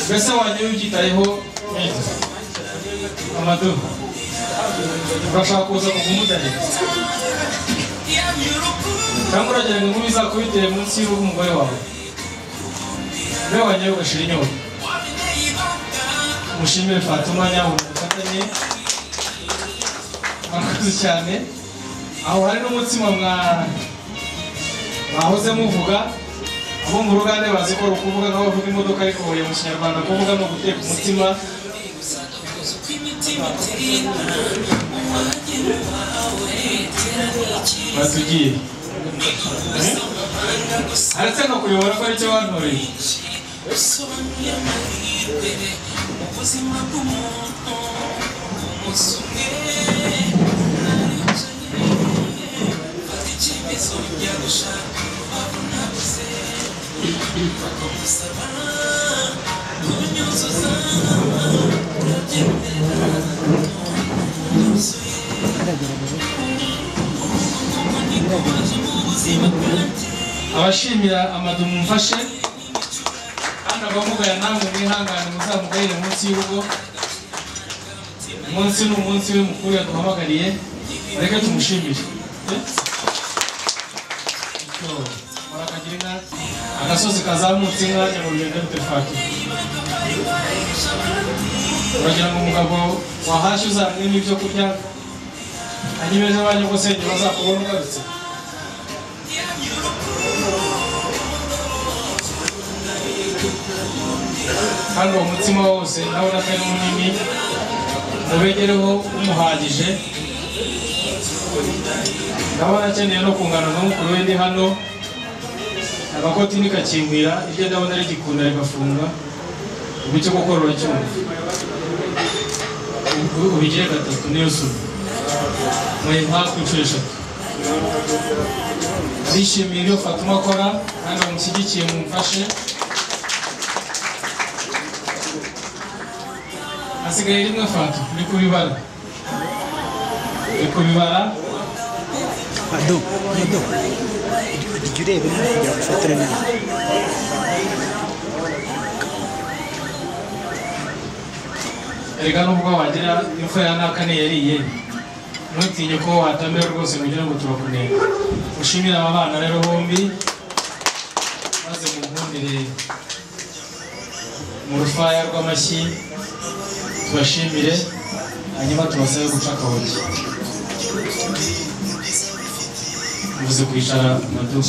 [SPEAKER 5] mbese wajya ubyitayeho neza Amadou urashaka kuza kugumudarira cyangwa uragira ngo inkumi izakubitire munsi y'uruhu umugore wawe niwe wajyayo ugashira inyota mushimire Fatuma nyabona mufatanye mwakoze cyane aho hari n'umutsima mwahoze muvuga abo mu ruganda bazi ko rukuvuga nkaho bavuga imodoka ariko mu kinyarwanda kuvuga no guteka umutima batugiye aretse no kuyobora ko aricyo wantoreye abashimira Amadou mumfashe kandi abamugaya namwe mwihangane muzamugayire munsi y'urugo umunsi ni umunsi we mukuru yaduhamagariye reka tumushimire barakagira inka agasozi kazamutse inka ajya mu rugendo rutefaki uragira ngo umugabo wahashye uzamwemo ibyo kurya anyibeje abanyagosenge bazakubona ugarutse kandi uwo mutsima wose nawe atari munini mubegereho umuhagije ndabona akeneye no kungana n'umukuru we ndi hano agakoti nikakinkwira iryo ndabona rigikunda rigafunga ubucyo bwo korora cyumva ubigire gatatu niyo sura muhe mpaka inshuro eshatu ndishimiye ibyo Fatuma akora kandi bamushyigikiye mumfashe hasigaye rimwe Fatu uri kubibara
[SPEAKER 18] Amadou ujya ureba kugira ngo ufatire neza
[SPEAKER 5] erega nubwo wagira imfura ya nakane yariye ntutinye ko watamira rwose kugira ngo turakuneka ushimire aba bana rero bombi maze munkundire mu rufaya rw'amashyi tubashimire hanyuma tubasabe guca akabogi muze kwicara Amadou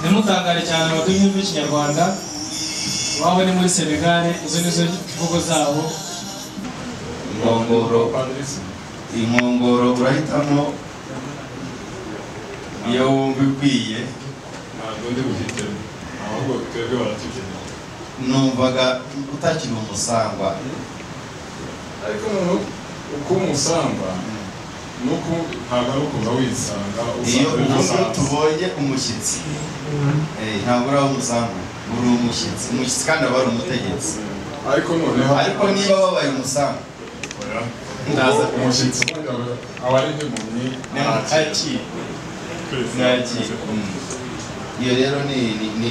[SPEAKER 5] ntimutangare cyane Amadou yumva ikinyarwanda waba ni muri Senegal izo nizo mvugo zabo
[SPEAKER 14] inkongoro urahitamo iyo wumva ikwiye
[SPEAKER 13] ntabwo ndi buhitemo ahubwo twebwe baratugenera
[SPEAKER 15] numvaga utakiri umusangwa
[SPEAKER 13] ariko uko umusangwa nuko ntabwo ari ukuza wisanga
[SPEAKER 15] iyo tubonye umushyitsi ntabwo uri umusangwa uri umushyitsi kandi aba ari umutegetsi
[SPEAKER 13] ariko
[SPEAKER 15] niba wabaye umusangwa
[SPEAKER 13] umushyitsi aba ari nk'impumyi
[SPEAKER 15] iyo rero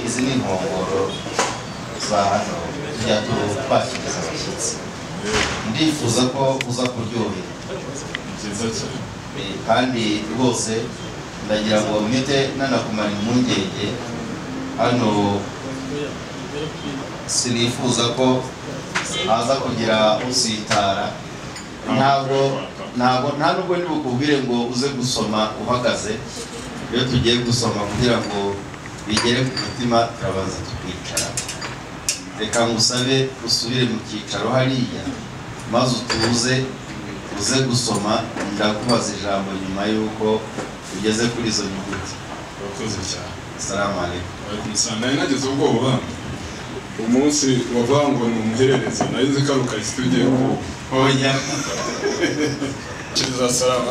[SPEAKER 15] izi ni inkongoro za hano tujya twakiriza abashyitsi ndifuza ko uza kuryohera
[SPEAKER 13] byiza cyane
[SPEAKER 15] kandi rwose ndagira ngo mpite nanakumara impungenge hano sinifuza ko haza kugira usitara nta nubwo ntibukubwire ngo uze gusoma uhagaze iyo tugiye gusoma kugira ngo bigere ku mutima turabanza tukicara reka ngusabe usubire mu cyicaro hariya maze utuze uze gusoma ndakubaza ijambo nyuma y'uko ugeze kuri izo nyuguti.
[SPEAKER 13] urakoze cyane.
[SPEAKER 15] Assalamu alaikum.
[SPEAKER 13] Alaikum salam. Nari nagize ubwoba umunsi wavuga ngo ni umuhererezi nari nzi ko ari ukahise tugiye ku
[SPEAKER 15] oya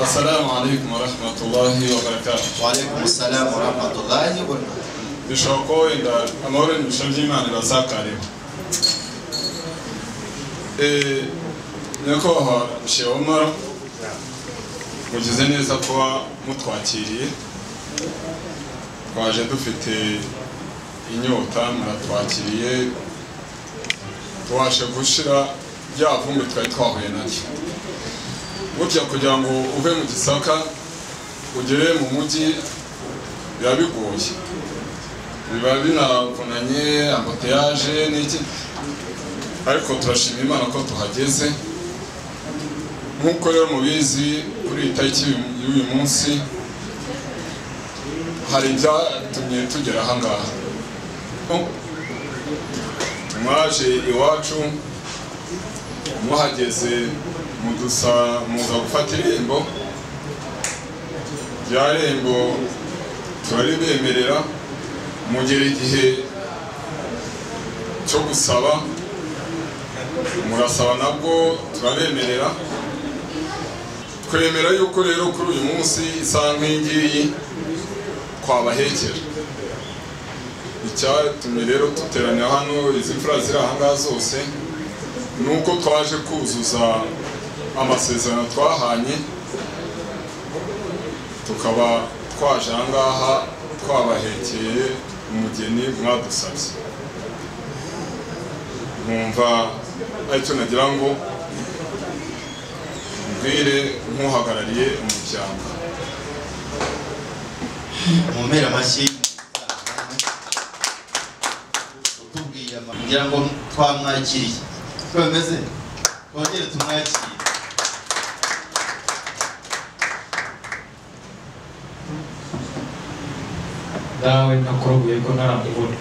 [SPEAKER 13] assalamu alaikum wa rahmatullahi wa barakatuh.
[SPEAKER 15] Wa alaikum assalam wa rahmatullahi wa barakatuh.
[SPEAKER 13] Bishobora ko wenda amahoro n'imigisha by'Imana bazakareho. Nyakubahwa Sheikh Omar mugize neza kuba mutwakiriye twaje dufite inyota muratwakiriye tubashe gushira rya vumbi twari twahuye naryo burya kugira ngo uve mu Gisaka ugere mu mujyi biba bigoye biba binavunanye amboteyaje n'iki ariko turashima Imana ko tuhageze nk'uko rero mubizi kuri itariki y'uyu munsi hari ibyatumye tugera aha ngaha mwaje iwacu muhageze muza gufata irembo rya rembo turaribemerera mugera igihe cyo gusaba murasaba nabwo turabemerera twemera yuko rero kuri uyu munsi isaha nk'ingiyi twabahekera icyatumye rero duteranira hano izi mfura ziri aha ngaha zose ni uko twaje kuzuza amasezerano twahanye tukaba twaje aha ngaha twabahekeye umugeni mwadusabye mwumva aricyo nagira ngo mbwire nk'uhagarariye umuryango
[SPEAKER 15] mumpera amashyi utubwiye kugira ngo twamwakiriye ko bimeze twongere tumwakire
[SPEAKER 2] dawe nakoroguye ko ntaramubona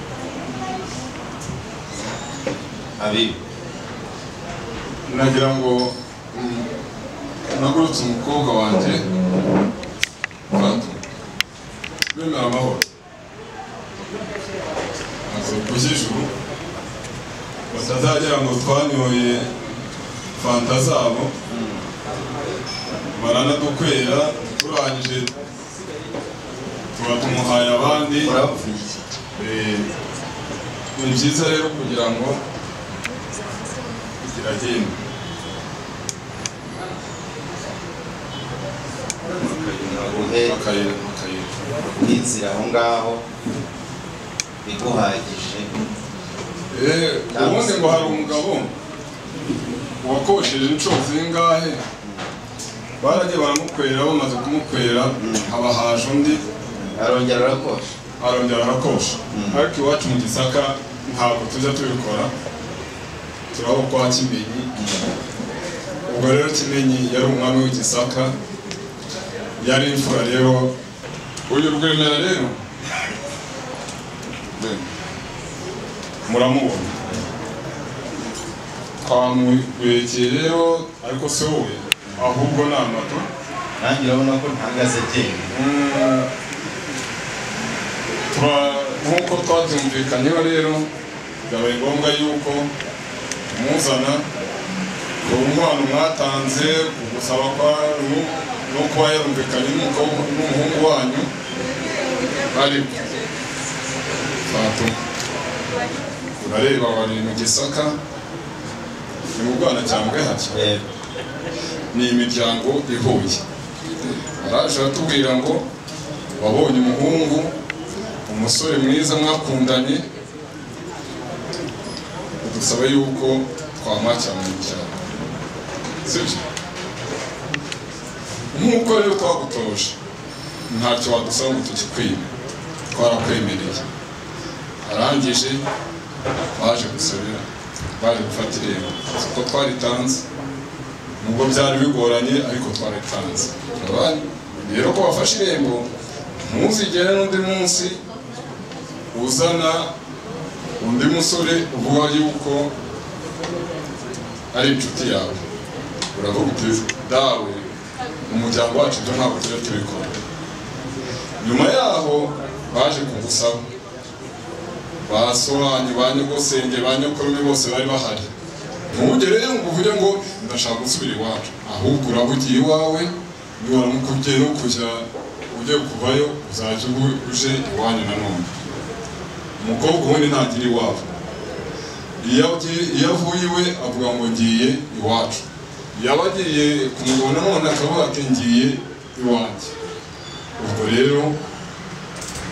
[SPEAKER 15] Habibi
[SPEAKER 13] nagira ngo nagurutse umukobwa wanjye Fatou bemera amahoro azo kujijuru batazagira ngo twanyoye fanta zabo baranadukwera turangije tuba tumuhaye abandi ni byiza rero kugira ngo kiragenda
[SPEAKER 15] n'inzira aho ngaho iguhagije
[SPEAKER 13] ubundi ngo hari umugabo wakosheje inshuro zingahe baragiye baramukwera bamaze kumukwera haba haje undi
[SPEAKER 15] arongera
[SPEAKER 13] arakosha ariko iwacu mu Gisaka ntabwo tujya tubikora turabo kwa Kimenyi ubwo rero Kimenyi yari umwami w'Igisaka yari imfura rero uyu Rwemera rero muramubona twamubekeye rero ariko si wowe ahubwo ni amato
[SPEAKER 15] nanjye urabona ko ntahagaze jyewe
[SPEAKER 13] nk'uko twabyumvikanyeho rero byabaye ngombwa yuko muzana ku nkwano mwatanze ku gusaba no kuba yarumvikanye n'umuhungu wanyu ariko Fatuma urareba wari mu Gisaka ni mu Bwanacyambwe hake ni imiryango ihuye araje atubwira ngo wabonye umuhungu umusore mwiza mwakundanye dusaba yuko twamwakira mu cyaro sibyo nk'uko rero twagutoje ntacyo wadusaba ngo tukikwime twarakwemereye arangije baje gusabira baje gufata irembo kuko twaritanze nubwo byari bigoranye ariko twaritanze rero ko bafashe irembo ntuzigere n'undi munsi uzana undi musore uvuga yuko ari inshuti yawe uravuga uti dawe umuryango wacu ibyo ntabwo tujya tubikora nyuma yaho baje kugusaba basobanyu ba nyogosenge ba nyokorome bose bari bahari ntugereyo ngo uvuge ngo ndashaka gusubira iwacu ahubwo urabugiye iwawe niwaramuka ugiye no kujya ugiye kuvayo uzajya uje iwanyu nanone umukobwa ubundi ntagira iwabo iyo avuye iwe avuga ngo ngiye iwacu yaba agiye kumubona none akavuga ati ngiye iwanjye ubwo rero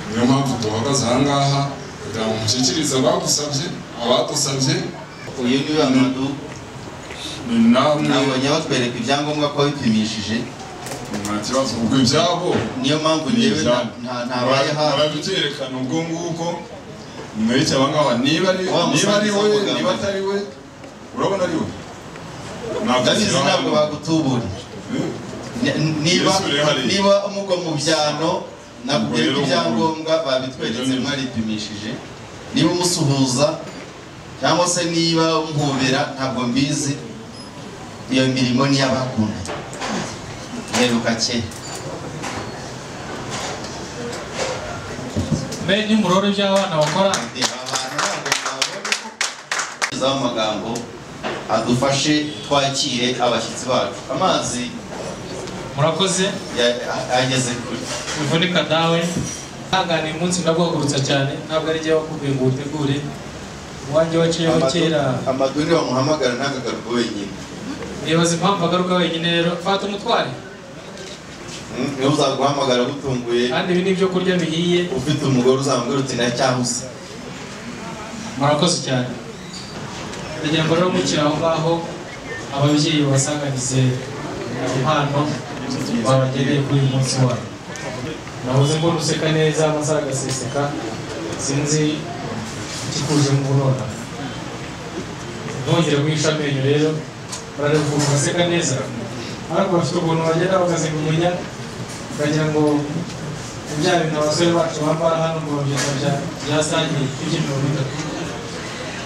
[SPEAKER 13] niyo mpamvu duhagaze aha ngaha kugira ngo mushyikirize abagusabye abadusabye
[SPEAKER 15] uyu ni we Amadou
[SPEAKER 13] ni namwe
[SPEAKER 15] nabonye batwereka ibyangombwa ko bipimishije
[SPEAKER 13] nta kibazo ubwo ibyabo
[SPEAKER 15] niyo mpamvu njyewe ntabaye hafi
[SPEAKER 13] barabyerekana ubwo nguko mwese abangaba niba ari we niba atari we urabona ari we
[SPEAKER 15] ntabwo bagutubura niba umugwa mu byano nakubwira ko ibyangombwa babitweretse mwaripimishije niba umusuhuza cyangwa se niba umuhobera ntabwo mbizi iyo mirimo ni y'abakundanye mperuka kera
[SPEAKER 5] mbe n'imuroro by'abana bakora
[SPEAKER 15] amagambo adufashe twakire abashyitsi bacu amazi
[SPEAKER 5] murakoze
[SPEAKER 15] ageze kuri
[SPEAKER 5] uvunika dawe ntaganira umunsi ndaguhagurutsa cyane ntabwo ari jye wakubwiye ngo utegure uwanjye waciyeho kera
[SPEAKER 15] Amadou ni wamuhamagara ntagagaruka wenyine
[SPEAKER 5] nibaza impamvu agaruka wenyine rero fata umutware
[SPEAKER 15] niba uzaguhamagara gutunguye
[SPEAKER 5] kandi ibi ni ibyo kurya bihiye
[SPEAKER 15] ufite umugore uzamubwira uti ndacyahuse
[SPEAKER 5] murakoze cyane ndagira ngo rero mukiri aho ngaho ababyeyi babasanganize impano babageneye kuri uyu munsi wabo nahoze mbona useka neza amasaha agaseseka sinzi ikikuje mu nona ntongere guhisha amenyo rero barareba ukuntu baseka neza ariko bafite ukuntu bagenda bakazimumenya ukagira ngo bya bintu abasore bacu bambara hano ngo babyita bya sangi iby'imirongo itatu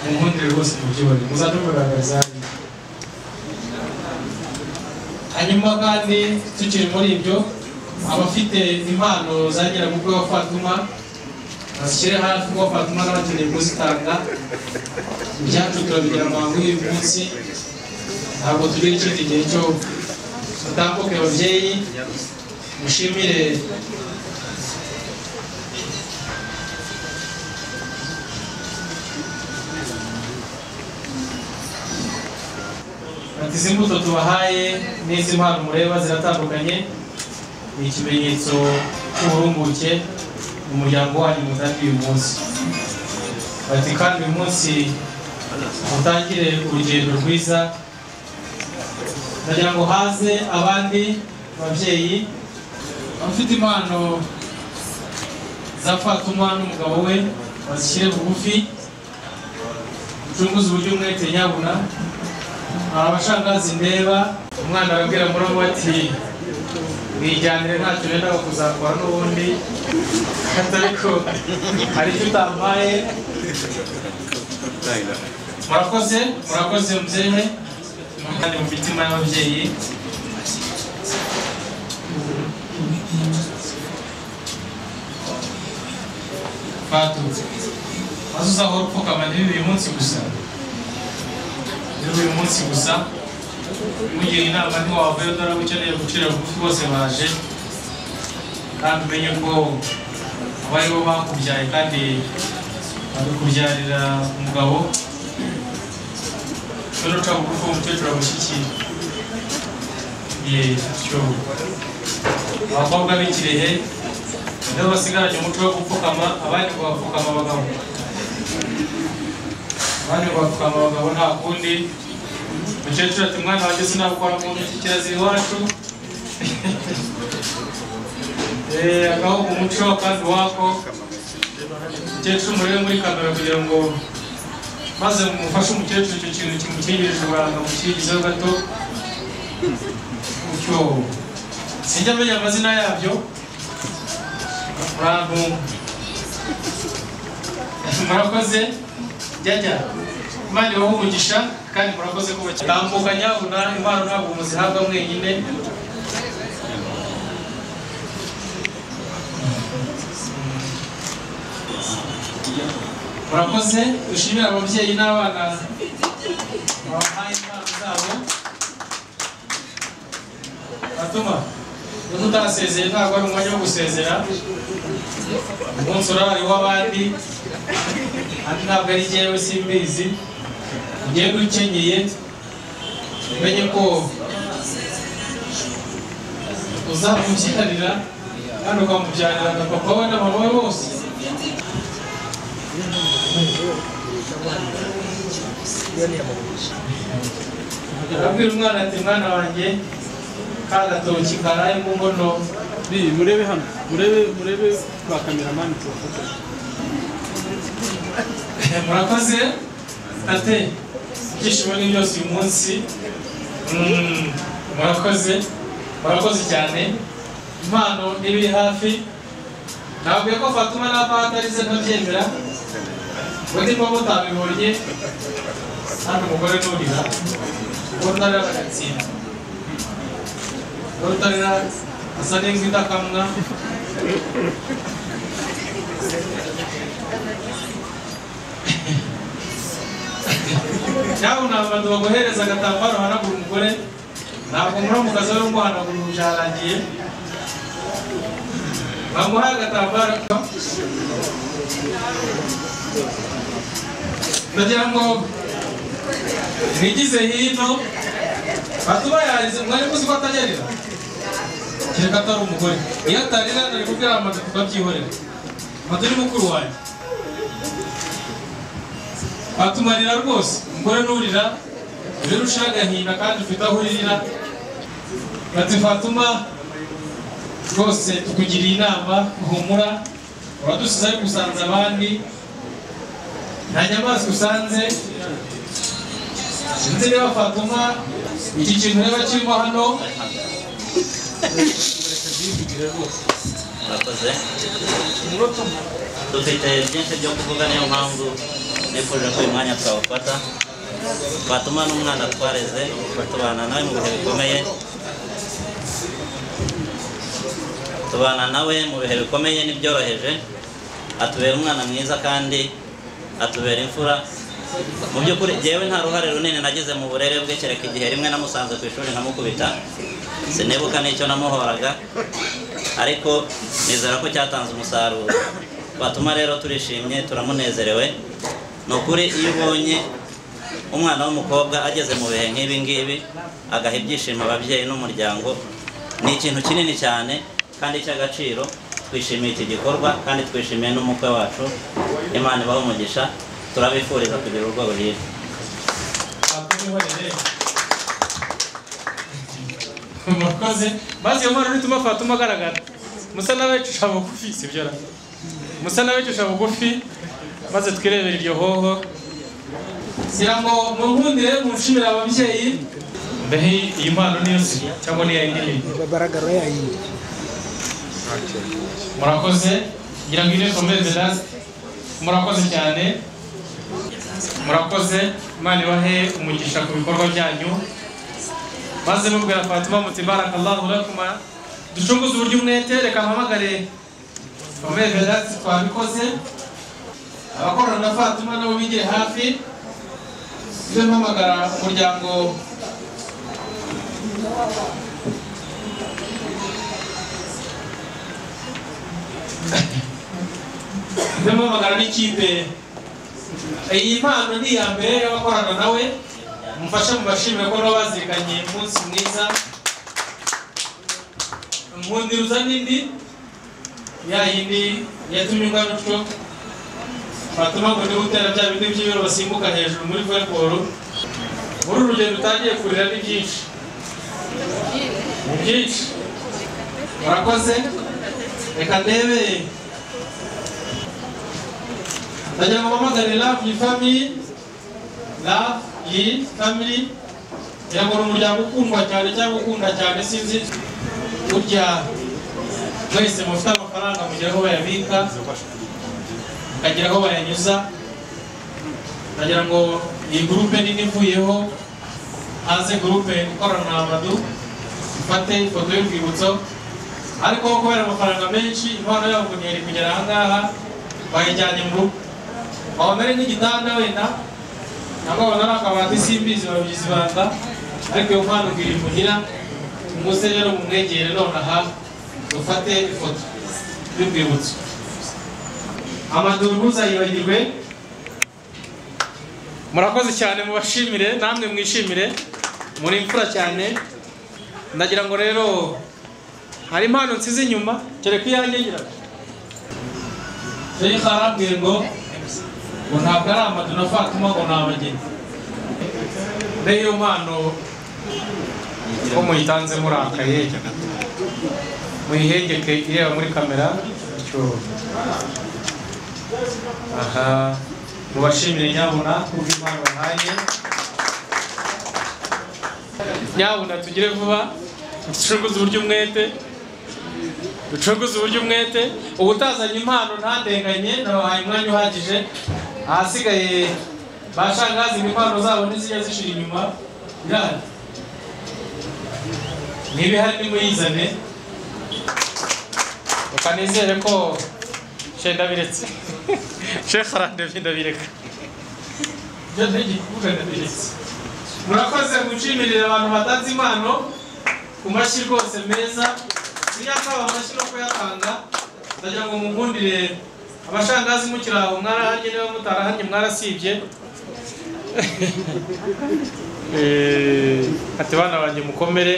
[SPEAKER 5] mu nkundire rwose mubyibone muzajya mugaragariza hanyuma kandi tukiri muri ibyo abafite impano zagera mu bwa Fatuma bashyire hafi kuko Fatuma n'abakeneye kuzitanga ibyacu turabigira amangu y'uyu munsi ntabwo tugira ikindi gihe cyo mutambuke ababyeyi mushimire ati izi mbuto tubahaye n'izi mpano mureba ziratandukanye ni ikimenyetso cy'uburumbuke mu muryango wanyu mutangiye uyu munsi ati kandi uyu munsi mutangire urugendo rwiza ndagira ngo haze abandi babyeyi abafite impano za Fatuma n'umugabo we bazishyire bugufi ucunguze uburyo umwete nyabuna abashangazi ndeba umwana arabwira muramu ati mwijyanire ntacyo nendaga kuzakora n'ubundi ariko hari icyo utampaye murakoze mubyeyi kandi mu mitima y'ababyeyi Fatou maze uzahora upfukama uyu munsi gusa uyu munsi gusa mugira inama ntiwavuye dore ukeneye gucira bugufi bose baje kandi umenye ko abari bo bakubyaye kandi bakubyarira umugabo rero uca bugufi umukecuru amushyikira cyo abakobwa b'ikirehe nibo basigaranye umuco wo gupfukama abandi bagapfukama abagabo nta kundi umukecuru ati mwana wanjye sinabukora mu ntoki kirazira iwacu agaho ku muco kandi wako umukecuru murebe muri kamera kugira ngo maze mufashe umukecuru icyo kintu kimukingirije uburanga mukigizeho gato utyo sinjya amenya amazina yabyo abantu murakoze jya Imana ibahe umugisha kandi murakoze ko bakitambukanya impano ntabwo muzihabwa mwenyine murakoze dushimira ababyeyi n'abana babahaye impano zabo batuma iyo tutasezeye ntabwo ari umwanya wo gusezera umunsi urahari w'abandi kandi ntabwo ari jyewe simbizi ugenda ukenyeye umenye ko uzamubyarira kandi ukamubyarira na papa we na mama we bose arabwira umwana ati mwana wanjye ka gatoki karaye mu ngono
[SPEAKER 10] murebe hano murebe kwa kameramani tubafata
[SPEAKER 5] murakoze ate ibyishimo ni byose uyu munsi murakoze cyane impano n'ibiri hafi nabwiye ko Fatuma na Pata arize ntabyemera undi mba mutabibonye hano umugore nurira utarira agatsinda utarira asa n'ingwi idakamwa cyangwa unabandi baguhereza agatambaro hanagura umugore ntabwo muramukazi wari umuhanagura byarangiye bamuhaye agatambaro ndagira ngo mwigize hino Fatuma yarize mwari muzi ko atagerera kereka atari umugore iyo atarira nari kubwira amaze tukabyihorera amaze ni mukuru wanjye Fatuma arira rwose umugore nurira rero ushira agahinda kandi ufite aho uririra ati Fatuma rwose tukugiriye inama humura uradusize ari gusanza abandi nta nyamaswa usanze sinzi niba Fatuma iki kintu reba kirimo hano
[SPEAKER 19] murakoze dufite byinshi byo kuvuga niyo mpamvu nifuje ko uyu mwanya twawufata Fatuma n'umwana twareze tubana nawe mu bihe bikomeye n'ibyoroheje atubera umwana mwiza kandi atubera imfura mu by'ukuri jewe nta ruhare runini nagize mu burere bwe kereka igihe rimwe namusanze ku ishuri nkamukubita sinibuka n'icyo namuhoraga ariko nizera ko cyatanze umusaruro Fatuma rero turishimye turamunezerewe ni ukuri iyo ubonye umwana w'umukobwa ageze mu bihe nk'ibi ngibi agaha ibyishimo ababyeyi n'umuryango ni ikintu kinini cyane kandi cy'agaciro twishimiye iki gikorwa kandi twishimiye n'umukwe wacu Imana ibahe umugisha turabifuriza kugira urugo ruhire
[SPEAKER 5] murakoze maze iyo mpano nituma Fatuma agaragara musa n'abecisha bugufi sibyo ra musa n'abecisha bugufi maze twirebera iryo hoho sira ngo munkundire munshimira ababyeyi mbehe iyi mpano niyo si cyangwa niyo yindi
[SPEAKER 18] bagaragara yayindi
[SPEAKER 5] murakoze ngira ngo ine komeze last murakoze cyane murakoze Imana ibahe umugisha ku bikorwa byanyu maze mubwira Fatuma muti barakallahu lakuma ducunguze uburyo umwete reka mpamagare komeze last twabikoze abakorana na Fatima nabo bigire hafi izo mpamagara umuryango mpamagara n'ikipe. Iyi mpano ni iya mbere y'abakorana nawe, mufashe mu bashimire ko nabo bazirikanye umunsi mwiza. Mundiruza n'indi ya yindi yatumye ngaruco Fatuma ngo ni gutera bya bindi by'ibiro basimbuka hejuru muri volleyball. Muri urugendo utagiye kurira ni byinshi murakoze. Reka ndebe ndagira ngo mpamagare Love Family yagora umuryango ukundwa cyane cyangwa ukunda cyane sinzi burya mwese mufite amafaranga mugira aho bayabika mukagira aho bayanyuza. ndagira ngo iyi gurupe nini ivuyeho hanze gurupe ikorana na Amadou ifate ifoto y'urwibutso, ariko kubera amafaranga menshi impano yabo ngo ntiyari kugera aha ngaha bayijyanye mu rugo. Babona ari nk'igitanda wenda ntabwo babona ari akabati simbizi babigize ibanga, ariko iyo mpano ngo iri muhira umuze rero mumwegere nonaha dufate ifoto y'urwibutso. Amadou ntuzayibagirwe. Murakoze cyane, mubashimire namwe mwishimire, muri imfura cyane. Ndagira ngo rero hari impano nsize inyuma kereka iyanjye ngira Sheikh arambwiye ngo ntabwo ari Amadou na Fatima ngo nabageni. Rero mpano ko muyitanze murakaye muyihengeke ireba muri kamera cyo aha mubashimire nyabuna kubw'impano bahaye. Nyabuna tugire vuba ducuguze uburyo umwete ubutazanye impano ntandenganye nabahaye umwanya uhagije. Ahasigaye bashangazi impano zabo ntizijya zishira inyuma irahari, niba ihari nimuyizane ukanizere ko ndabiretse Sheikh arandevye ndabireka ndabiretse. Murakoze mucimirire abantu batanze impano ku mashyi rwose meza, siyasaba amashyi no kuyatanga. Ndagira ngo munkundire abashangazi mukiraho mwarahanye niba mutarahanye mwarasibye ati bana banjye mukomere.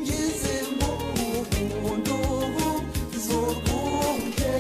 [SPEAKER 1] Ngeze mu mundo z'urwunge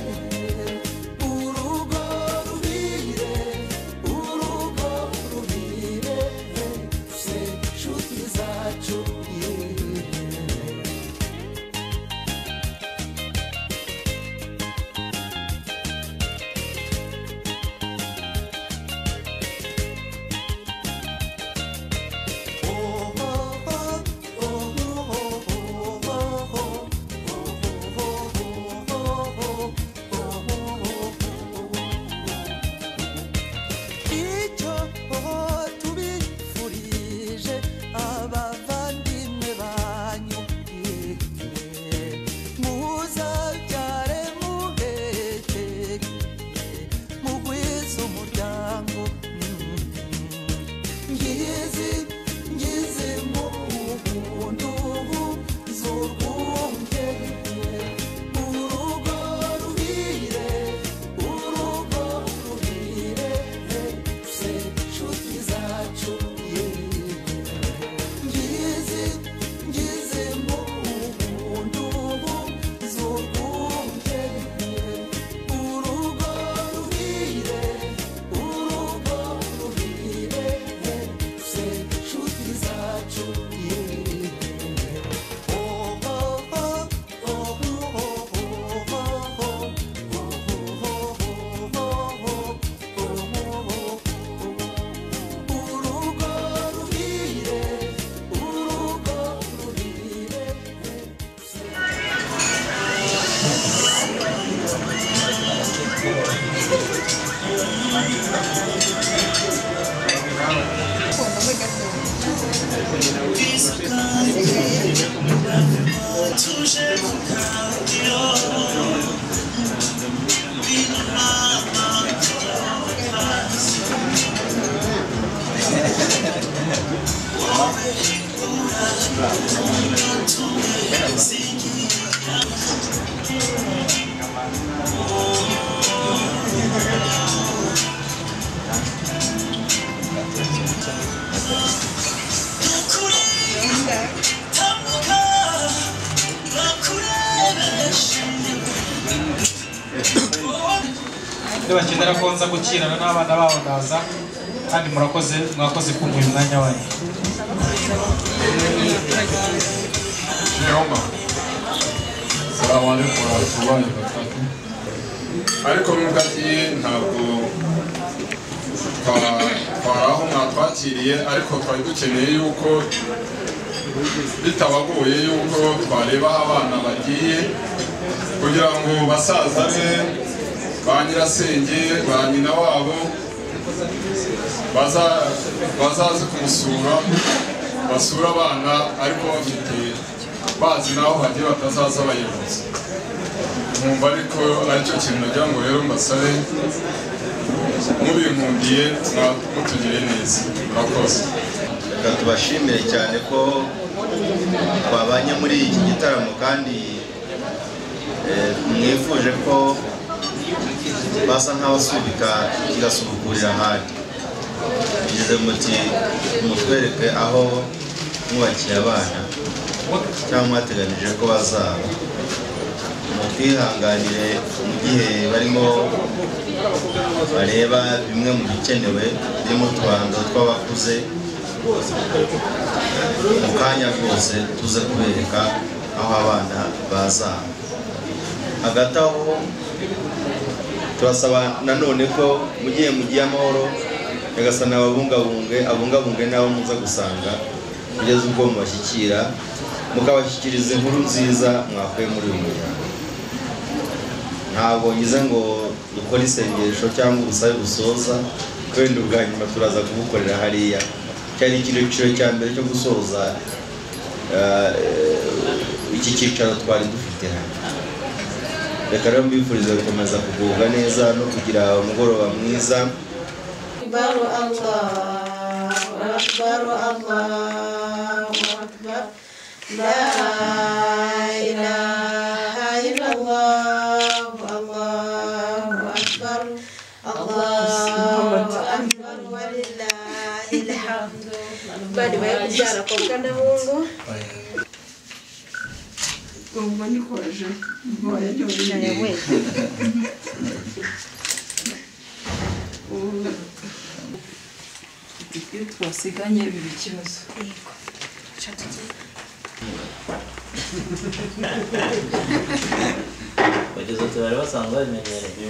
[SPEAKER 5] bakenera ko nza gukirana n'abana babo ndaza kandi mwakoze kumva uyu mwanya wanyu.
[SPEAKER 13] Salamu alaikum warahmatullahi wabarakatuh. Ariko nubwo agiye ntabwo twaraho mwatwakiriye, ariko twari dukeneye yuko bitabagoye yuko twareba aho abana bagiye kugira ngo basaza be ba nyirasenge ba nyina wabo bazaze kumusura, basura abana ariko bafite bazi naho bagiye batazaza bayobozi. Nkumva ariko aricyo kintu nagira ngo rero mbasabe mubinkundiye mutugire neza. Murakoze.
[SPEAKER 15] Tubashimire cyane ko twabanye muri iki gitaramo kandi mwifuje ko basa nk'abasubika kigasubukurira ahandi. Bigeze muti mutwereke aho mwubakiye abana cyangwa mwateganije ko bazaba. Mutwihanganire mu gihe barimo bareba bimwe mu bikenewe birimo utubando tw'abakuze. Mu kanya rwose tuze kubereka aho abana bazaba. Hagati aho turasaba nanone ko mu gihe mugiye amahoro Nyagasani abungabunge n'abo muza gusanga kugeza ubwo mubashyikira mukabashyikiriza inkuru nziza mwakuye muri uyu muryango. Ntabwo ngize ngo dukore isengesho cyangwa ubusabe busoza, wenda ubwa nyuma turaza kubukorera hariya. Cyari icyiciro cya mbere cyo gusoza iki cyicaro twari dufite hano. Reka rero mbifurize gukomeza kugubwa neza no kugira umugoroba mwiza.
[SPEAKER 8] Akbar Allahu Akbar Allahu Akbar La ilaha illallah Allahu Akbar Allahu Akbar walillahil hamd. Bali baye kubyara kwa Kanahungu
[SPEAKER 20] Ngomba nikoje ngoya cyonyine Iki twasiganye ibi kibazo.
[SPEAKER 19] Bageze tubari basanzwe babimenyereye.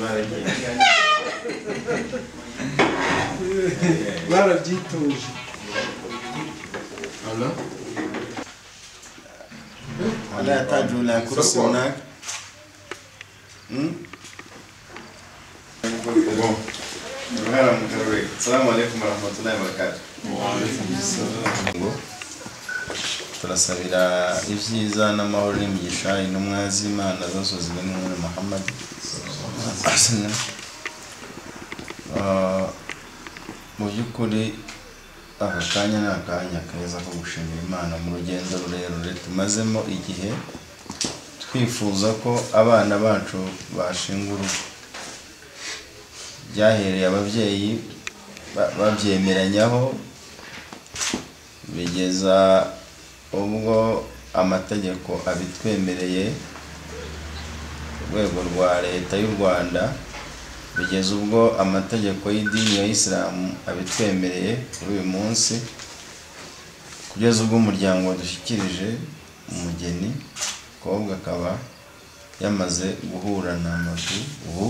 [SPEAKER 18] Barabyitoje.
[SPEAKER 13] Ala
[SPEAKER 15] ولا تحتاجوا إلى كرسي هناك. السلام عليكم ورحمة الله وبركاته. turasabira ibyiza n'amahoro n'imigisha intumwa z'Imana zose ziboneye Muhammad. Mu by'ukuri aka kanya ni akanya keza ko gushimira Imana mu rugendo rurerure tumazemo igihe twifuza ko abana bacu bashinga urugo. Byahereye ababyeyi babyemeranyaho bigeza ubwo amategeko abitwemereye urwego rwa leta y'u Rwanda, bigeza ubwo amategeko y'idini ya Islam abitwemereye kuri uyu munsi, kugeza ubwo umuryango wadushyikirije umugeni umukobwa akaba yamaze guhura n'amadu. Ubu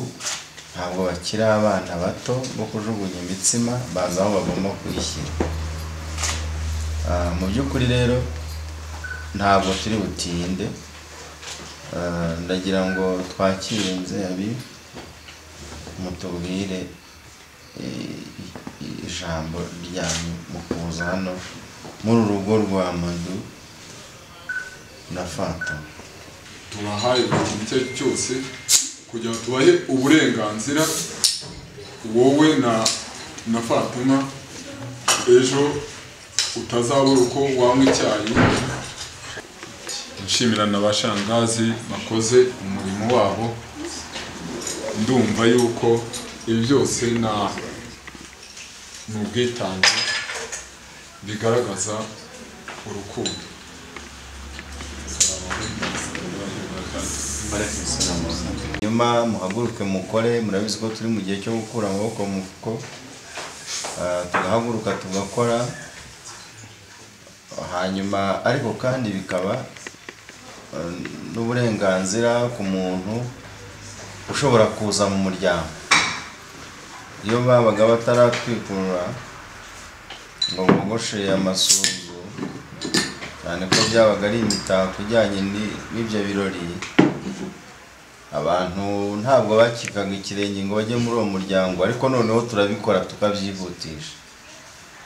[SPEAKER 15] ntabwo bakiri abana bato bo kujugunya imitsima, bazi aho bagomba kwishyira. Mu by'ukuri rero ntabwo turi butinde, ndagira ngo twakirenze abi mutubwire ijambo ryanyu mu kuza hano muri urugo rwa Madu na Fanta.
[SPEAKER 13] Tubahaye ikintu cyose kugira ngo tubahe uburenganzira wowe na Fatuma ejo utazabura uko wanywa icyayi. Nshimira n'abashangazi bakoze umurimo wabo, ndumva yuko ibi byose ni ubwitange bigaragaza urukundo.
[SPEAKER 15] Nyuma muhaguruke mukore, murabizi ko turi mu gihe cyo gukura amaboko mu mufuko, tugahaguruka tugakora, hanyuma ariko kandi bikaba n'uburenganzira ku muntu ushobora kuza mu muryango. Iyo babaga bataratwikurura ngo bogoshe amasunzu, cyane ko byabaga ari imitako ijyanye n'ibyo birori, abantu ntabwo bakikaga ikirenge ngo bajye muri uwo muryango, ariko noneho turabikora tukabyihutisha.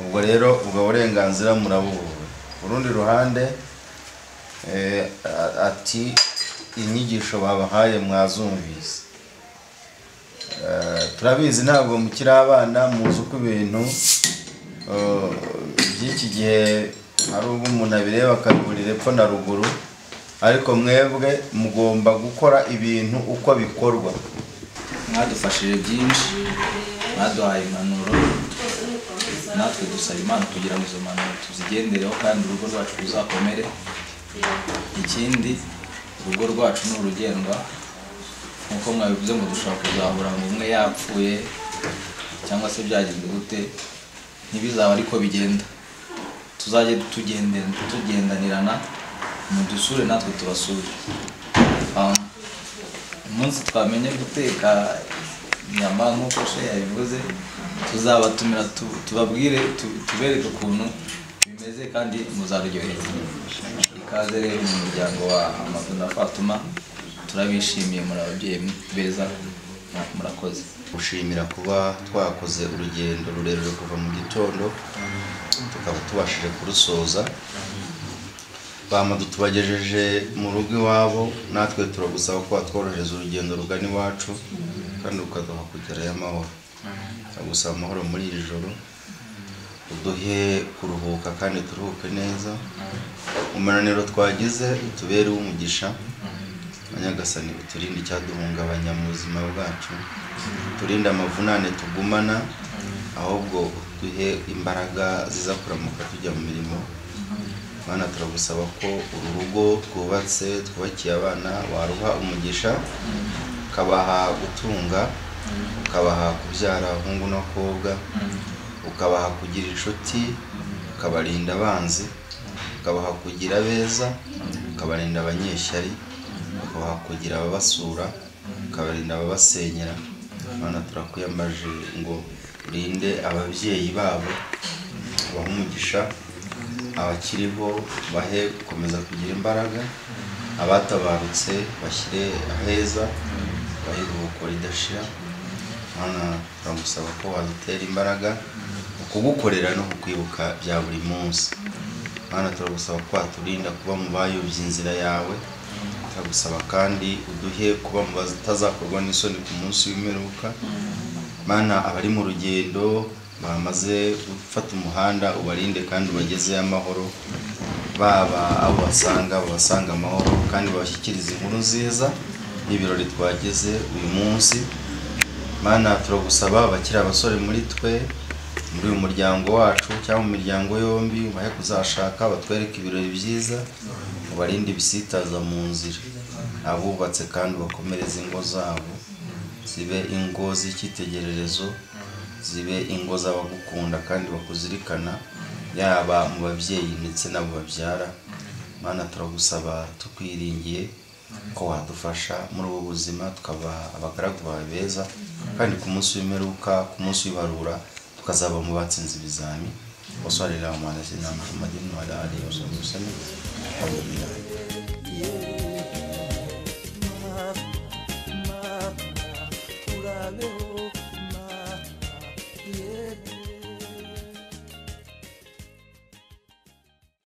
[SPEAKER 15] Ubwo rero ubwo burenganzira murabuwe. Urundi ruhande ati inyigisho babahaye mwazumvise. Turabizi ntabwo mukiri abana, muzi uko ibintu by'iki gihe ari ubwo umuntu abireba akabiburira epfo na ruguru, ariko mwebwe mugomba gukora ibintu uko bikorwa.
[SPEAKER 3] Mwadufashije byinshi, mwaduhaye impanuro, natwe dusaba Imana kugira ngo izo mpanuro tuzigendereho kandi urugo rwacu ruzakomere. Ikindi, urugo rwacu ni urugendwa, nkuko mwabivuze ngo dushobora kuzahura ngo umwe yapfuye cyangwa se byagenze gute, ntibizaba ariko bigenda. Tuzajye tugendanirana, mudusure natwe tubasure. Umunsi twamenye guteka inyama nk'uko she yabivuze, tuzabatumira tubabwire, tubereke ukuntu bimeze kandi muzaryoherwa. Ikaze rero mu muryango wa Madu na Fatuma, turabishimiye, muri ababyeyi beza, murakoze.
[SPEAKER 15] Gushimira kuba twakoze urugendo rurerure kuva mu gitondo tukaba tubashije kurusoza. Madu tubagejeje mu rugo iwabo, natwe turagusaba ko watworohereza urugendo rugana iwacu kandi ukaduha kugerayo amahoro. Turagusaba amahoro muri iri joro, uduhe kuruhuka kandi turuhuke neza. Umunaniro twagize utubereho umugisha, Nyagasani uturinde icyaduhungabanya mu buzima bwacu, turinde amavunane tugumana, ahubwo duhe imbaraga ziza kuramuka tujya mu mirimo. Mana turagusaba ko uru rugo twubatse twubakiye abana waruha umugisha, ukabaha gutunga, ukabaha kubyara abahungu n'abakobwa, ukabaha kugira inshuti, ukabarinda abanzi, ukabaha kugira beza, ukabarinda abanyeshyari, ukabaha kugira ababasura, ukabarinda ababasenyera. Mana turakuyambaje ngo urinde ababyeyi babo, ubahe umugisha, abakiriho bahe gukomeza kugira imbaraga, abatabarutse bashyire aheza, bahe iruhuko ridashira. Mana turagusaba ko wadutera imbaraga ukugukorera no kukwibuka bya buri munsi. Mana turagusaba ko waturinda kuba mu bayobye inzira yawe, turagusaba kandi uduhe kuba mu batazakorwa n'isoni ku munsi w'imperuka. Mana abari mu rugendo bamaze gufata umuhanda ubarinde kandi ubagezeyo amahoro, baba abo basanga amahoro kandi babashyikiriza inkuru nziza y'ibirori twageze uyu munsi. Mana turagusaba abakiri abasore muri twe, muri uyu muryango wacu cyangwa mu miryango yombi, ubahe kuzashaka, batwereke ibirori byiza, ubarinde ibisitaza mu nzira. Abubatse kandi bakomereze ingo zabo, zibe ingo z'icyitegererezo, zibe ingo z'abagukunda kandi bakuzirikana, yaba mu babyeyi ndetse n'abo babyara. Mana turagusaba tukwiringiye ko wadufasha muri ubu buzima, tukaba abagaragu bawe beza, kandi ku munsi w'imperuka, ku munsi w'ibarura, tukazaba mu batsinze ibizami. Wasallallahu ala sayyidina Muhammadin wa ala alihi wa sahbihi wasallam. Alhamdulillah.